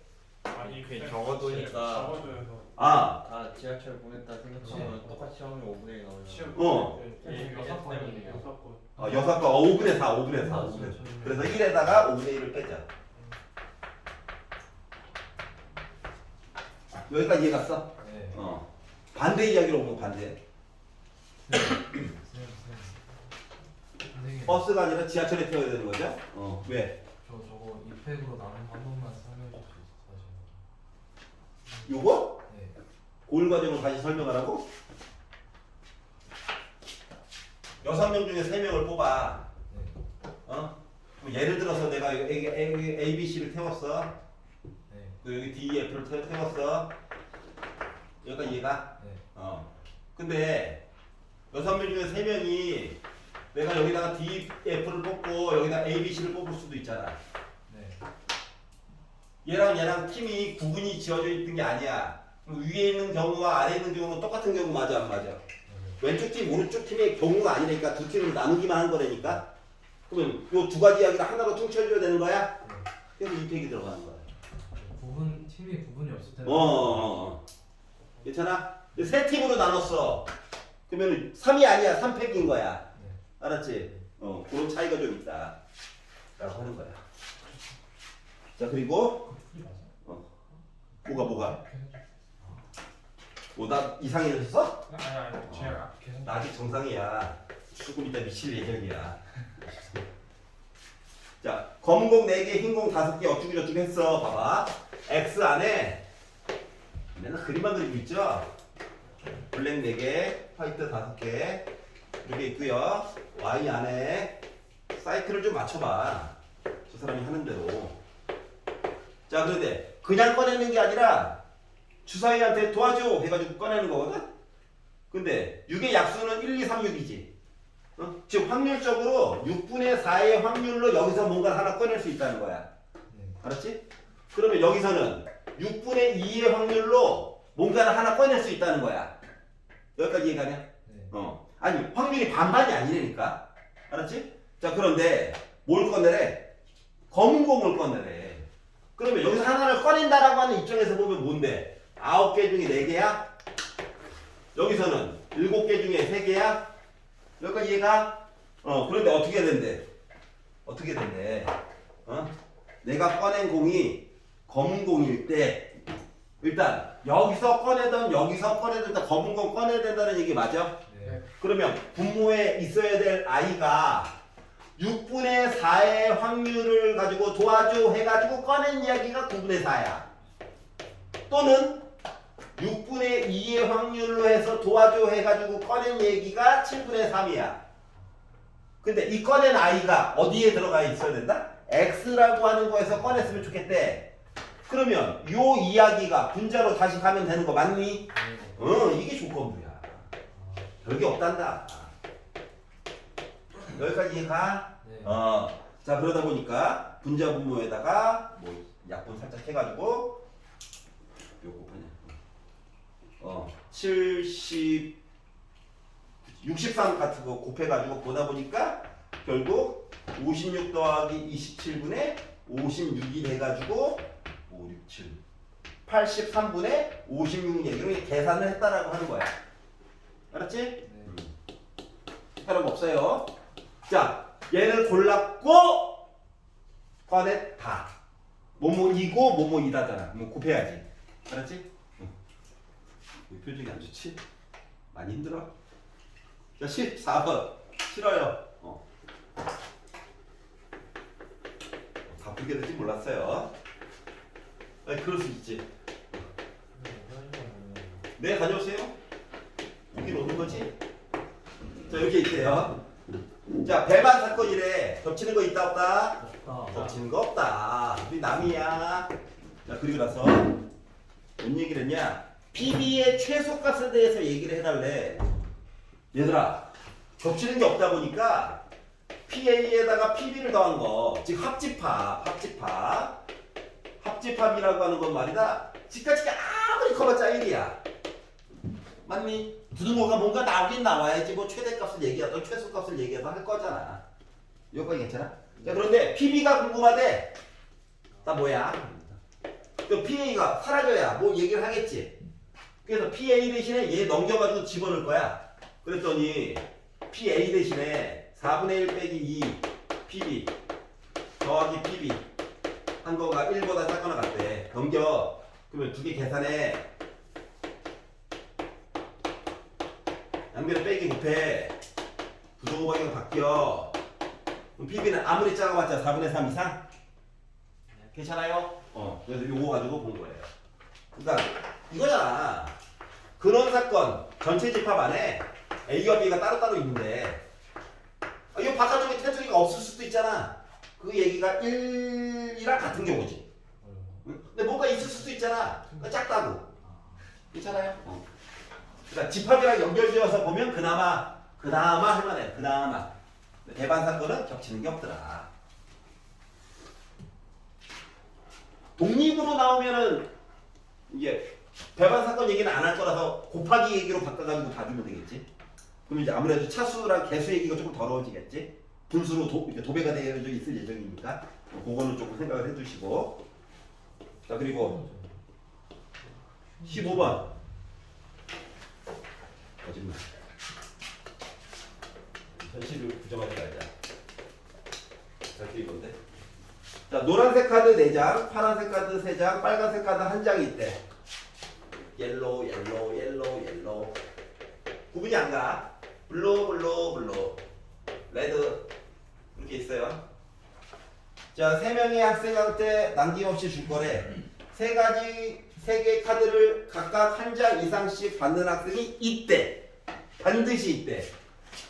아니 그게 적어도니까. 적어도여서 아, 다 지하철 보냈다 생각하면 똑같이 하면 5분의 1 나오잖아. 시험 어. 네, 여섯 번 때문이에요. 여섯 번. 6번 5분의 4, 5분의 4, 5분의 4. 그래서 1에다가 5분의 1을 빼자. 여기까지 이해 갔어? 네. 반대 이야기로 오면 반대. 선생님. 버스가 아니라 지하철에 태워야 되는 거죠? 왜? 저거 이팩으로 나눈 한 번만 설명해 줄 수 있어요? 요거? 네. 고일 과정을 다시 설명하라고? 6명 중에 3명을 뽑아. 네. 그럼 예를 들어서 내가 A, B, C를 태웠어. 네. 그 여기 D, E, F를 태웠어. 여기까지 이해가? 네. 근데 6명 중에 3명이 내가 여기다가 D, F를 뽑고 여기다 A, B, C를 뽑을 수도 있잖아. 네. 얘랑 팀이 구분이 지어져 있는 게 아니야. 그럼 위에 있는 경우와 아래에 있는 경우는 똑같은 경우 맞아 안 맞아? 왼쪽 팀, 오른쪽 팀의 경우가 아니니까 두 팀을 나누기만 한 거라니까. 그러면 요 두 가지 이야기를 하나로 퉁쳐줘야 되는 거야? 그래서 이 팩이 들어가는 거야. 팀이 구분이 없을 때는 괜찮아? 세 팀으로 나눴어. 그러면 3이 아니야. 3팩인 거야. 네. 알았지? 그런 차이가 좀 있다. 라고 하는 거야. 자, 그리고 뭐가? 나 이상해졌어? 아니 제가 계속 나 아직 정상이야. 조금 이따 미칠 예정이야. 자, 검은 공 4개, 흰 공 5개 어쩌고저쩌고 했어. 봐봐. X 안에 맨날 그림만 그리고 있죠? 블랙 4개, 화이트 5개 이렇게 있고요. Y 안에 사이클을 좀 맞춰봐. 저 사람이 하는 대로. 자, 그런데 그냥 꺼내는 게 아니라 주사위한테 도와줘 해가지고 꺼내는 거거든? 근데 6의 약수는 1, 2, 3, 6이지. 즉 확률적으로 6분의 4의 확률로 여기서 뭔가 하나 꺼낼 수 있다는 거야. 네. 알았지? 그러면 여기서는 6분의 2의 확률로 뭔가를 하나 꺼낼 수 있다는 거야. 여기까지 이해가냐? 네. 아니 확률이 반반이 아니라니까. 알았지? 자, 그런데 뭘 꺼내래? 검은 공을 꺼내래. 그러면 여기서 하나를 꺼낸다라고 하는 입장에서 보면 뭔데? 9개 중에 4개야? 여기서는 7개 중에 3개야? 여기까지 이해가? 그런데 어떻게 된대? 내가 꺼낸 공이 검은 공일 때 일단 여기서 꺼내던 일단 검은 공 꺼내야 된다는 얘기 맞아? 네. 그러면 분모에 있어야 될 i가 6분의 4의 확률을 가지고 도와줘 해가지고 꺼낸 이야기가 9분의 4야. 또는 6분의 2의 확률로 해서 도와줘 해가지고 꺼낸 얘기가 7분의 3이야. 근데 이 꺼낸 i가 어디에 들어가 있어야 된다? x라고 하는 거에서 꺼냈으면 좋겠대. 그러면 요 이야기가 분자로 다시 가면 되는 거 맞니? 이게 조건부야. 별게 없단다. 여기까지 이해가? 네. 자, 그러다 보니까 분자 분모에다가 뭐 약분 살짝 해가지고 요거 그냥 70 63 같은 거 곱해가지고 보다 보니까 결국 56 더하기 27분의 56이 돼가지고 5, 6, 7 83분의 56 얘기로 계산을 했다라고 하는 거야. 알았지? 네. 다른 거 없어요. 자, 얘를 골랐고 꺼냈다. 뭐뭐이고 뭐뭐이다잖아. 뭐 곱해야지. 알았지? 응. 표정이 안 좋지? 많이 힘들어? 자, 14번. 싫어요. 바쁘게 될지 몰랐어요. 아니, 그럴 수 있지. 네, 다녀오세요. 여기 오는 거지? 자, 이렇게 있대요. 자, 배반 사건이래. 겹치는 거 있다 없다? 없다. 겹치는 거 없다. 우리 남이야. 자, 그리고 나서 뭔 얘기를 했냐? PB의 최소값에 대해서 얘기를 해달래. 얘들아, 겹치는 게 없다 보니까 PA에다가 PB를 더한 거, 즉 합집합이라고 하는 건 말이다. 지까지가 아무리 커봤자 1이야. 맞니? 부등호가 뭔가 나오긴 나와야지 뭐 최대값을 얘기하든 최소값을 얘기하든 할 거잖아. 여기까지 괜찮아? 자, 그런데 PB가 궁금하대. 나 뭐야? 그 PA가 사라져야 뭐 얘기를 하겠지. 그래서 PA 대신에 얘 넘겨가지고 집어넣을 거야. 그랬더니 PA 대신에 4분의 1 빼기 2 PB 더하기 PB 한 거가 1보다 작거나 같대. 넘겨. 그러면 두 개 계산해. 양변에 빼기 곱해. 부등호 방향 바뀌어. 그럼 PB는 아무리 작아봤자 4분의 3 이상? 괜찮아요? 그래서 요거 가지고 본 거예요. 그러니까 이거잖아. 근원 사건 전체 집합 안에 A와 B가 따로따로 있는데 이 바깥쪽에 테두리가 없을 수도 있잖아. 그 얘기가 1이랑 같은 경우지. 응? 근데 뭔가 있을 수도 있잖아. 그러니까 작다고. 괜찮아요? 그러니까 집합이랑 연결지어서 보면 그나마 할만해. 그나마. 배반 사건은 겹치는 게 없더라. 독립으로 나오면은 이게 배반 사건 얘기는 안 할 거라서 곱하기 얘기로 바꿔가지고 봐주면 되겠지. 그럼 이제 아무래도 차수랑 개수 얘기가 조금 더러워지겠지. 분수로 도배가 되어 있을 예정이니까 그거는 조금 생각을 해두시고. 자, 그리고 15번 거짓말. 현실을 부정하지 말자. 자, 이건데. 자, 노란색 카드 4장, 파란색 카드 3장, 빨간색 카드 1장이 있대. 옐로우, 옐로우, 옐로우, 옐로우. 구분이 안 가. 블루, 블루, 블루. 레드. 이렇게 있어요. 자, 3명의 학생한테 남김없이 줄 거래. 3개의 카드를 각각 1장 이상씩 받는 학생이 있대. 반드시 있대.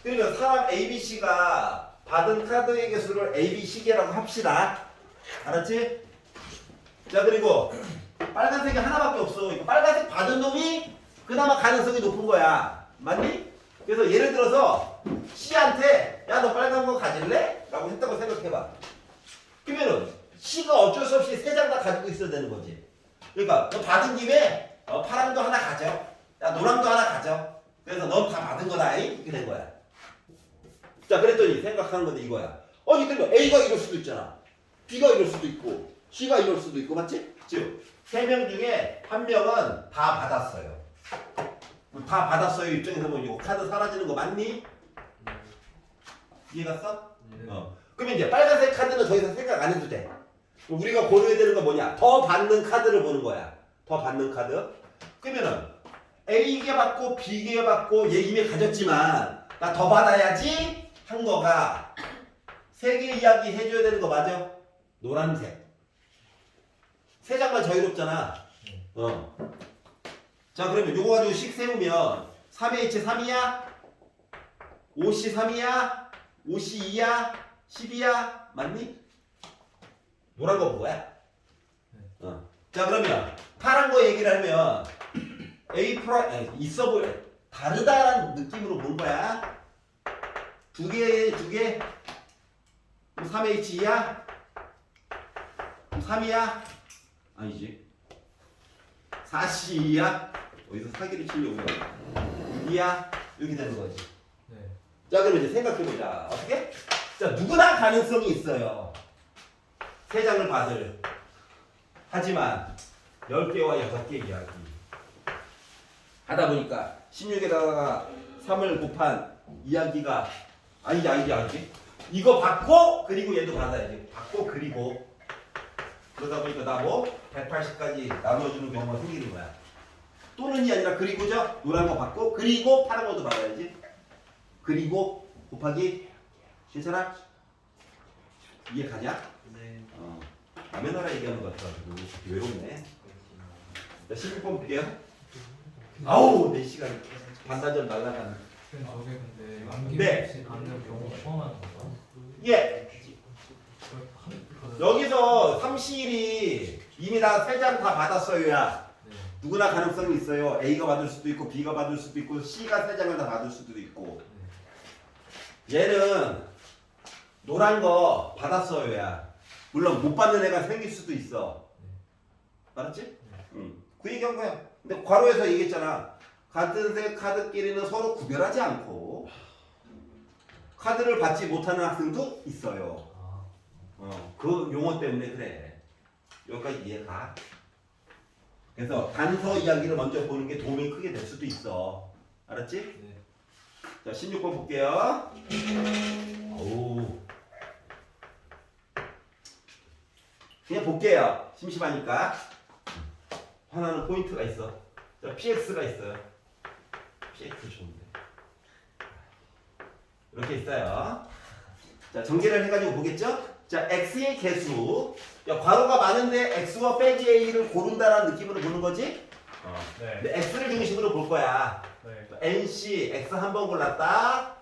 그러면 사람 ABC가 받은 카드의 개수를 ABC개라고 합시다. 알았지? 자, 그리고 빨간색이 하나밖에 없어. 이거 빨간색 받은 놈이 그나마 가능성이 높은 거야. 맞니? 그래서 예를 들어서 C한테 야, 너 빨간 거 가질래? 라고 했다고 생각해봐. 그러면은 C가 어쩔 수 없이 3장 다 가지고 있어야 되는 거지. 그러니까 너 받은 김에 파란도 하나 가져. 야, 노랑도 하나 가져. 그래서 넌 다 받은 거다. 이렇게 된 거야. 자, 그랬더니 생각하는 건데 이거야. 아니, 그러면 A가 이럴 수도 있잖아. B가 이럴 수도 있고 C가 이럴 수도 있고, 맞지? 즉 3명 중에 1명은 다 받았어요. 다 받았어요 입장에서 보면 이거 카드 사라지는 거 맞니? 이해갔어? 그러면 이제 빨간색 카드는 더 이상 생각 안 해도 돼. 우리가 고려해야 되는 건 뭐냐? 더 받는 카드를 보는 거야. 더 받는 카드. 그러면은 A개 받고 B개 받고 얘 이미 가졌지만 나 더 받아야지 한 거가 3개 이야기 해줘야 되는 거 맞아? 노란색. 3장만 자유롭잖아. 자, 그러면 요거 가지고 식 세우면 3H 3이야? 5C 3이야? 5C 2야? 10이야? 맞니? 노란 거 뭐야? 자, 그러면 파란 거 얘기를 하면 A 프라임 있어 보여. 다르다라는 느낌으로 본 거야. 두 개. 3H2야? 3이야? 아니지. 4C야? 어디서 사기를 치려고 그래. 6이야? 이렇게 되는 거지. 자 그럼 이제 생각해보자. 어떻게? 자 누구나 가능성이 있어요. 3장을 받을. 하지만 10개와 6개 이야기 하다 보니까 16에다가 3을 곱한 이야기가 아니지. 이거 받고 그리고 얘도 받아야지. 받고 그리고 그러다 보니까 나 뭐 180까지 나눠주는 경우가 생기는 거야. 또는이 아니라 그리고죠. 노란 거 받고 그리고 파란 것도 받아야지. 그리고 곱하기 괜찮아? 이해 가냐? 네. 남의 나라 얘기하는 것 같아가지고 외롭네. 자 16번 볼게요. 아우 4시간 반나절 날라가는. 저게 근데 네. 남김없이 가는 경우 처음 하는 건가? 예. 여기서 3C1이 이미 다 3장 다 받았어요야. 네. 누구나 가능성이 있어요. A가 받을 수도 있고 B가 받을 수도 있고 C가 3장을 다 받을 수도 있고. 얘는 노란 거 받았어요야. 물론 못 받는 애가 생길 수도 있어. 알았지? 응. 그 얘기한 거야. 근데 괄호에서 얘기했잖아. 같은 색 카드끼리는 서로 구별하지 않고 카드를 받지 못하는 학생도 있어요. 그 용어 때문에 그래. 여기까지 이해가. 그래서 단서 이야기를 먼저 보는 게 도움이 크게 될 수도 있어. 알았지? 네. 자, 16번 볼게요. 어우. 그냥 볼게요. 심심하니까. 하나는 포인트가 있어. 자, PX가 있어요. PX 좋은데. 이렇게 있어요. 자, 전개를 해가지고 보겠죠? 자, X의 개수. 야, 괄호가 많은데 X와 빼기 A를 고른다라는 느낌으로 보는 거지? 네. 근데 X를 중심으로 볼 거야. 네. NC, X 한 번 골랐다.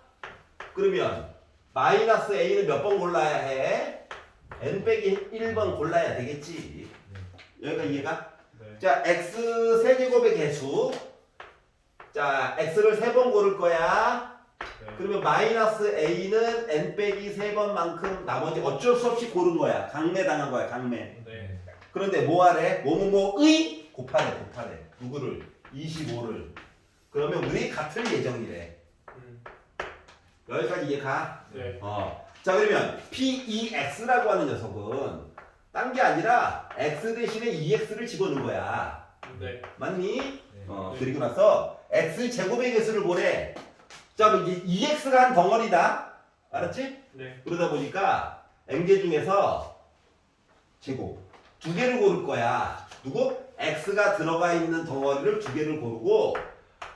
그러면 마이너스 A는 몇 번 골라야 해? N 빼기 1번 골라야 되겠지. 여기가 이해가? 네. 자, X 세제곱의 개수. 자, X를 3번 고를 거야. 네. 그러면 마이너스 A는 N 빼기 3번만큼 나머지 어쩔 수 없이 고른 거야. 강매당한 거야, 강매. 네. 그런데 뭐 하래? 뭐뭐뭐의 곱하래. 누구를? 25를. 그러면 우리 같을 예정이래. 여기까지 이해가? 네. 자 그러면 PEX라고 하는 녀석은 딴 게 아니라 X 대신에 EX를 집어넣은 거야. 네. 맞니? 네. 그리고 나서 X 제곱의 개수를 보래. 자 그럼 이제 EX가 한 덩어리다. 알았지? 네. 그러다 보니까 N개 중에서 제곱 2개를 고를 거야. 누구? X가 들어가 있는 덩어리를 2개를 고르고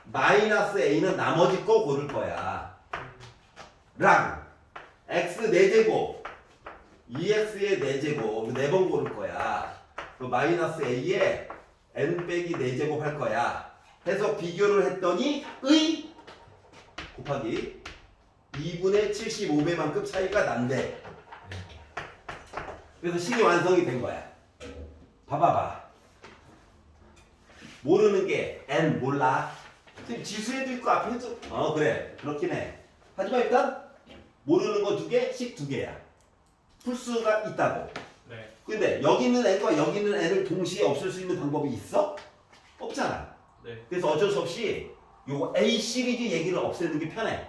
마이너스 A는 나머지 거 고를 거야. 랑 X 4제곱 EX의 4제곱 4번 고를 거야. 그 마이너스 A에 N 빼기 4제곱 할 거야. 해서 비교를 했더니 의 곱하기 2분의 75배만큼 차이가 난대. 그래서 식이 완성이 된 거야. 봐봐봐. 모르는 게 N 몰라. 지금 지수에도 있고 앞에도 그래 그렇긴 해. 하지만 일단 모르는 거 2개, 식 2개야. 풀수가 있다고. 네. 근데 여기 있는 N과 여기 있는 N을 동시에 없앨 수 있는 방법이 있어? 없잖아. 네. 그래서 어쩔 수 없이 요거 A 시리즈 얘기를 없애는 게 편해.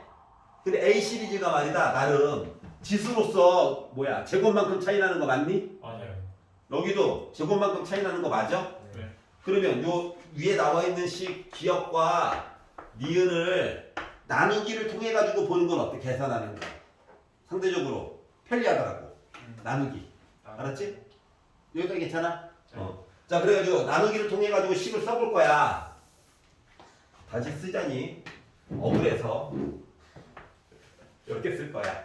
근데 A 시리즈가 말이다 나름 지수로서 제곱만큼 차이 나는 거 맞니? 맞아요. 여기도 제곱만큼 차이 나는 거 맞아? 네. 그러면 요 위에 나와 있는 식 기억과 니은을 나누기를 통해 가지고 보는 건 어때? 계산하는 거 상대적으로 편리하더라고. 나누기. 알았지? 여기까지 괜찮아? 자 그래가지고 나누기를 통해 가지고 식을 써볼 거야. 다시 쓰자니 억울해서 이렇게 쓸 거야.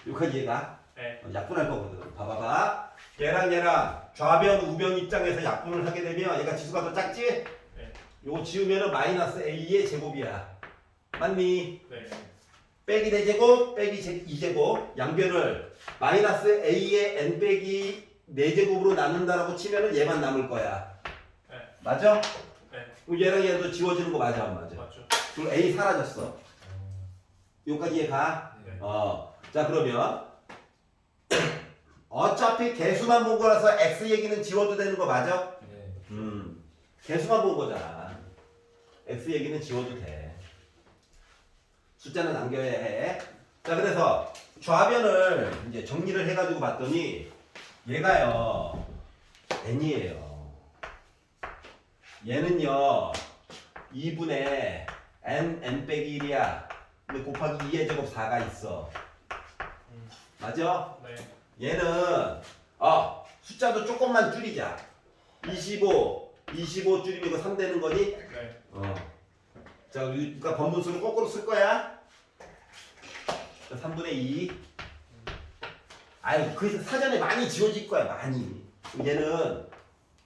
여기까지 이해가? 네. 약분할 거거든. 봐봐봐. 얘랑 좌변 우변 입장에서 약분을 하게 되면 얘가 지수가 더 작지? 네. 요거 지우면은 마이너스 A의 제곱이야. 맞니? 네. 빼기 4제곱 빼기 2제곱 양변을 마이너스 A의 N 빼기 4제곱으로 나눈다라고 치면은 얘만 남을 거야. 네. 맞아? 네. 그럼 얘랑 얘도 지워지는 거 맞아 안 맞아? 맞죠. 그리고 A 사라졌어. 여기까지 이해가? 네. 자 그러면 어차피 개수만 본 거라서 X 얘기는 지워도 되는 거 맞아? 네. 개수만 본 거잖아. X 얘기는 지워도 돼. 숫자는 남겨야 해. 자, 그래서 좌변을 이제 정리를 해가지고 봤더니 얘가요 n이에요. 얘는요 2분의 n 빼기 1이야. 근데 곱하기 2의 제곱 4가 있어. 맞아? 네. 얘는 숫자도 조금만 줄이자. 25 줄이면 이거 3 되는 거니? 네. 자, 그러니까 번분수를 거꾸로 쓸 거야. 3분의 2. 아유, 그 사전에 많이 지워질 거야, 많이. 얘는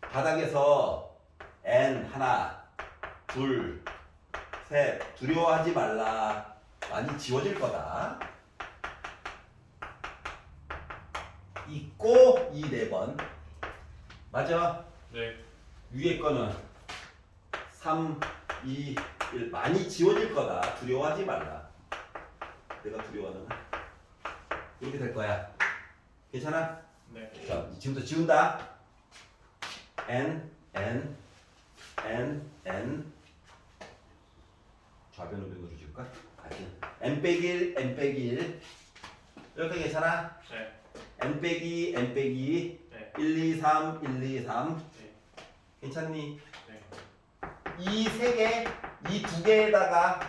바닥에서 n 하나, 둘, 셋 두려워하지 말라. 많이 지워질 거다. 있고 2 4번. 맞아? 네. 위에 거는 3, 2, 1 많이 지워질 거다. 두려워하지 말라. 내가 두려워하는 이렇게 될 거야. 괜찮아? 네. 자, 지금부터 지운다. n 좌변 우변으로 지울까? n 빼기 1 n 빼기 1 이렇게 괜찮아? 네. n 빼기 n 빼기 네. 1, 2, 3 1, 2, 3 네. 괜찮니? 네. 이 세 개, 이 두 개에다가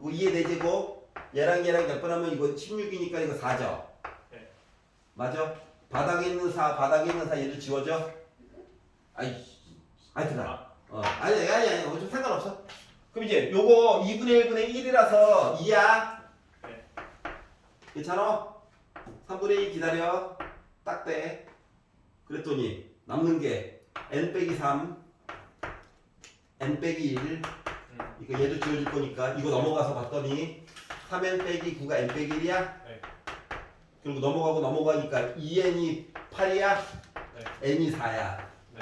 2의 4제곱 얘랑 약분하면 이거 16이니까 이거 4죠? 네. 맞아? 바닥에 있는 4 얘를 지워줘? 하여튼아 아니 좀 상관없어. 그럼 이제 요거 2분의 1분의 1이라서 2야? 네. 괜찮아? 3분의 2 기다려. 딱 돼. 그랬더니 남는 게 n 빼기 3 n 빼기 1 이거 얘도 지워질 거니까 이거 넘어가서 봤더니 3n 빼기 9가 n 빼기 1이야? 네. 그리고 넘어가니까 2n이 8이야? 네. n이 4야. 네.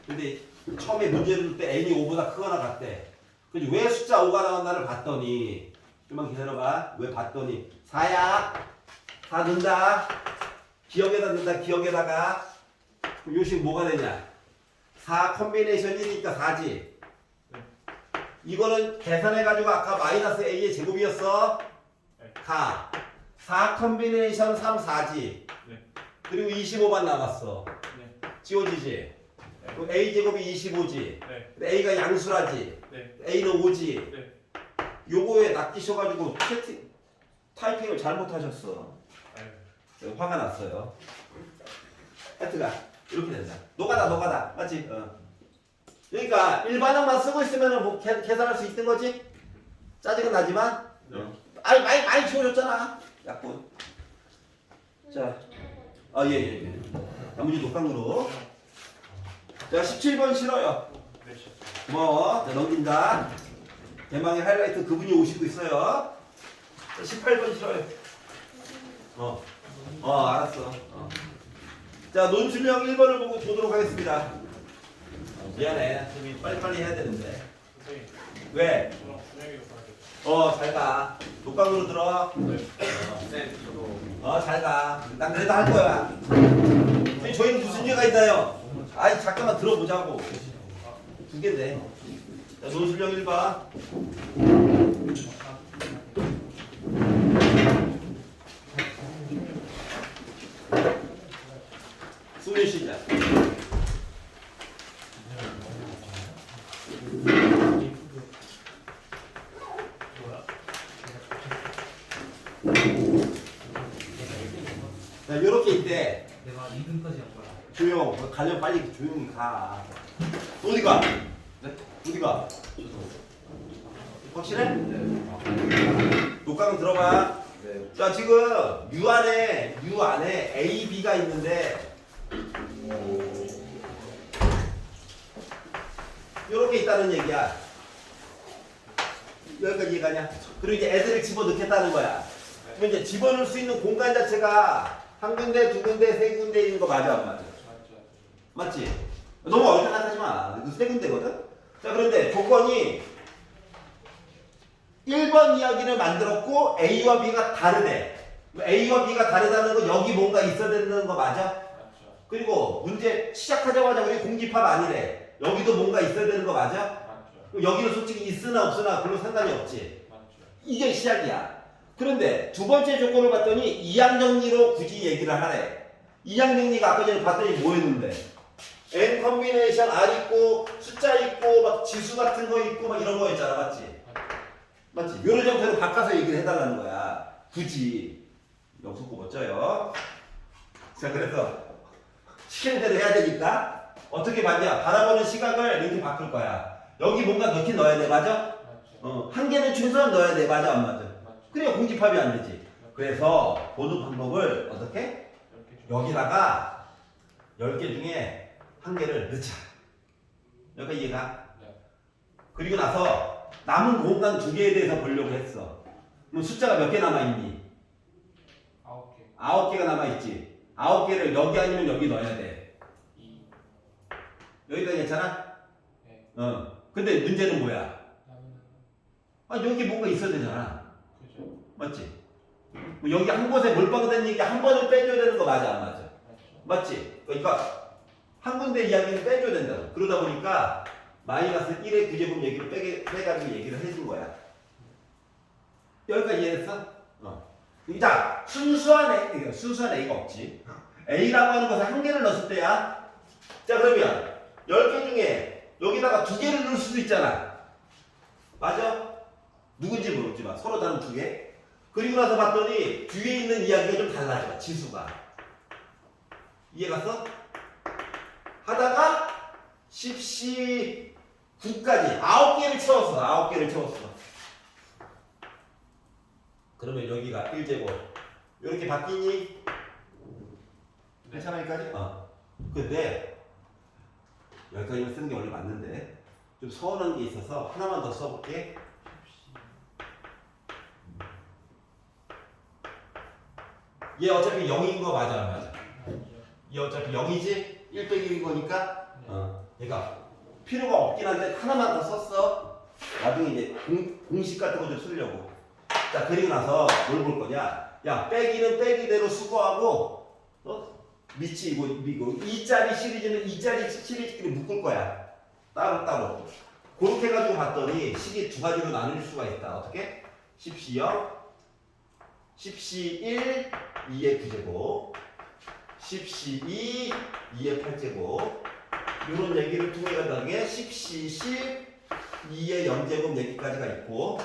근데 처음에 문제를 낼 때 n이 5보다 크거나 같대. 그래서 왜 숫자 5가 나왔나를 봤더니 좀만 기다려봐. 왜 봤더니 4야. 4 넣는다. 기억에다 넣는다. 기억에다가 그럼 요식 뭐가 되냐? 4 컨비네이션 1이니까 4지. 이거는 계산해가지고 아까 마이너스 a의 제곱이었어. 네. 가. 4 컨비네이션 3 4지. 네. 그리고 25만 남았어. 네. 지워지지. 그럼 a 제곱이 25지. 네. a가 양수라지. 네. a는 5지. 네. 요거에 낚이셔가지고 타이핑을 잘못하셨어. 아유. 화가 났어요. 하여튼가 이렇게 된다. 노가다 맞지? 그러니까 일반어만 쓰고 있으면 뭐 계산할 수 있는 거지? 짜증은 나지만 아니 많이 지워졌잖아. 약분. 자, 예. 나머지 녹강으로. 자, 17번 싫어요. 네. 고마워. 자, 넘긴다. 대망의 하이라이트 그분이 오시고 있어요. 18번 싫어요. 알았어. 자, 논술형 1번을 보고 보도록 하겠습니다. 미안해. 선생님이 빨리빨리 해야 되는데. 선생님. 왜? 저랑 분명히도 봐야겠다. 잘 가. 녹강으로 들어. 네, 저도 잘 가. 난 그래도 할 거야. 선생님, 저희는 무슨 죄가 있나요? 아이, 잠깐만 들어보자고. 2개인데. 자, 논술형 1번. 수능 시작. 자, 요렇게 있대. 내가 2등까지 한 거야. 조용. 가려면 빨리 조용히 가. 어디 가? 네? 어디 가? 확실해? 녹강 들어봐. 네. 자, 지금 U 안에 A, B가 있는데 요렇게 있다는 얘기야. 여기까지 이해가냐? 그리고 이제 애들을 집어넣겠다는 거야. 그럼 이제 집어넣을 수 있는 공간 자체가 한 군데, 두 군데, 세 군데 있는 거 맞아, 안 맞아? 맞지? 너무 어려하지 마. 이거 세 군데거든? 자, 그런데 조건이 1번 이야기를 만들었고 A와 B가 다르대. A와 B가 다르다는 건 여기 뭔가 있어야 되는 거 맞아? 그리고 문제 시작하자마자 우리 공집합 아니래. 여기도 뭔가 있어야 되는 거 맞아? 그럼 여기는 솔직히 있으나 없으나 별로 상관이 없지. 이게 시작이야. 그런데 두 번째 조건을 봤더니 이항 정리로 굳이 얘기를 하래. 이항 정리가 아까 전에 봤더니 뭐였는데? n 컨비네이션 r 있고 숫자 있고 막 지수 같은 거 있고 막 이런 거였잖아, 맞지? 맞지? 요런 형태로 바꿔서 얘기를 해달라는 거야. 굳이 여기서 꼭 어쩌요? 자, 그래서 시키는 대로 해야 되니까 어떻게 봤냐? 바라보는 시각을 이렇게 바꿀 거야. 여기 뭔가 넣긴 넣어야 돼, 맞아? 맞죠. 한 개는 최소한 넣어야 돼, 맞아, 안 맞아? 맞죠. 그래야 공집합이 안 되지. 그래서 보는 방법을 어떻게? 이렇게 좀. 여기다가 10개 중에 한 개를 넣자. 여기까지 이해가? 네. 그리고 나서 남은 공간 2개에 대해서 보려고 했어. 그럼 숫자가 몇 개 남아있니? 9개. 9개가 남아있지. 9개를 여기 아니면 여기 넣어야 돼. 2. 여기까지 괜찮아? 네. 근데 문제는 뭐야? 남은. 여기 뭔가 있어야 되잖아. 그죠. 맞지? 뭐 여기 한 곳에 몰빵된 얘기 한 번을 빼줘야 되는 거 맞아, 안 맞아? 맞죠. 맞지? 그러니까 한 군데 이야기는 빼줘야 된다고. 그러다 보니까 마이너스 1의 구제곱 얘기를 빼가지고 얘기를 해준 거야. 여기까지 이해했어? 자, 순수한 A가 없지. A라고 하는 것은 한 개를 넣었을 때야. 자, 그러면 10개 중에 여기다가 2개를 넣을 수도 있잖아. 맞아? 누군지 모르지만 서로 다른 2개. 그리고 나서 봤더니 뒤에 있는 이야기가 좀 달라져. 지수가. 이해갔어? 하다가 10시 9까지 9개를 채웠어. 9개를 채웠어. 그러면 여기가 1제곱 이렇게 바뀌니? 괜찮아 여기까지? 근데 여기까지만 쓰는 게 원래 맞는데 좀 서운한 게 있어서 하나만 더 써볼게. 얘 어차피 0인 거 맞아 안 맞아? 얘 어차피 0이지? 1 빼기 1인 거니까 얘가 필요가 없긴 한데 하나만 더 썼어. 나중에 이제 공식 같은 거 좀 쓰려고. 자, 그리고 나서 뭘 볼 거냐? 야, 빼기는 빼기대로 수거하고 밑이 이거 2짜리 시리즈는 2짜리 시리즈끼리 묶을 거야. 따로. 그렇게 해가지고 봤더니 식이 두 가지로 나눌 수가 있다. 어떻게? 10시 0, 10시 1, 2의 9제곱, 10시 2, 2의 8제곱 이런 얘기를 통해 간다는 게 10시 10, 2의 0제곱 얘기까지가 있고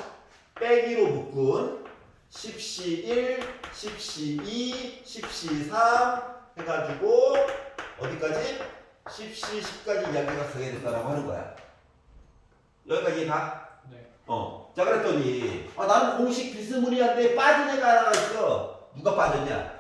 빼기로 묶은 10시 1, 10시 2, 10시 3 해가지고 어디까지? 10시 10까지 이야기가 가게 됐다라고 하는 거야. 여기까지 다? 네. 자, 그랬더니 나는 공식 비스무리한데 빠진 애가 하나 있어. 누가 빠졌냐?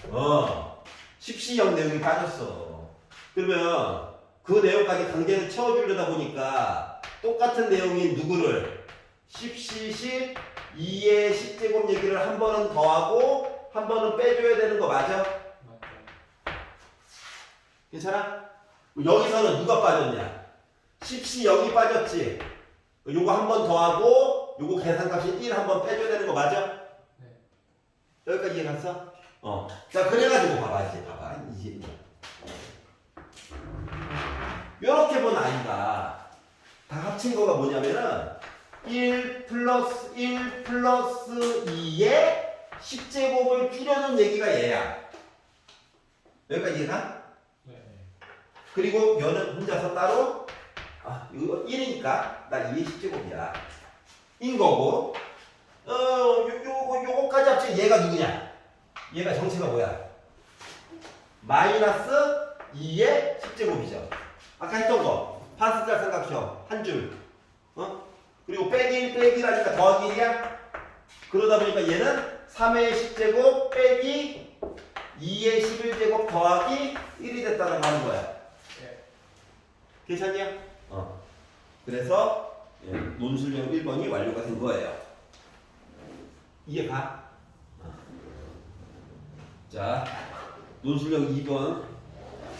10시요. 10시형 내용이 빠졌어. 그러면 그 내용까지 강제로 채워주려다 보니까 똑같은 내용인 누구를 10시 10, 2의 10제곱 얘기를 한 번은 더하고 한 번은 빼줘야 되는 거 맞아? 맞죠. 괜찮아? 여기서는 누가 빠졌냐? 10시 0이 빠졌지? 요거 한 번 더하고 요거 계산값이 1 한 번 빼줘야 되는 거 맞아? 네. 여기까지 이해 갔어? 자, 그래가지고 봐봐. 이제 요렇게 본 아이가 다 합친 거가 뭐냐면은 1 플러스 1 플러스 2의 10제곱을 줄여놓은 얘기가 얘야. 여기까지 이해가? 네. 그리고 얘는 혼자서 따로 이거 1이니까 나 2의 10제곱이야 인 거고 요거까지 합치면 얘가 누구냐? 얘가 정체가 뭐야? 마이너스 2의 10제곱이죠. 아까 했던 거 파스칼 삼각형 한 줄 그리고 빼기 1 빼기라니까 더하기 1이야. 그러다 보니까 얘는 3의 10제곱 빼기 2의 11제곱 더하기 1이 됐다고 하는 거야. 네. 괜찮냐? 그래서 논술형 1번이 완료가 된 거예요. 이해가? 자, 논술형 2번.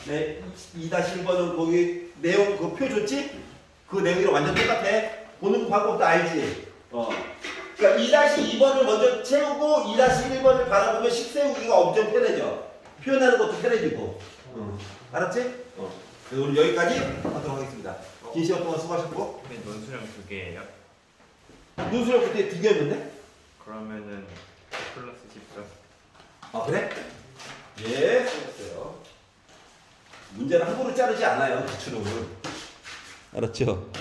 네, 2-1번은 거기 내용 그 표 줬지? 그 내용이랑 완전 똑같아. 보는 방법도 알지? 그러니까 2-2번을 먼저 채우고 2-1번을 바라보면 식 세우기가 엄청 편해져. 표현하는 것도 편해지고. 알았지? 그래서 오늘 여기까지 하도록 하겠습니다. 긴 시간 동안 수고하셨고. 논수령 2개예요? 누수력 그때 2개였는데? 그러면은 플러스 10점. 아 그래? 예, 수고했어요. 문제는 함부로 자르지 않아요, 기출을. 알았죠?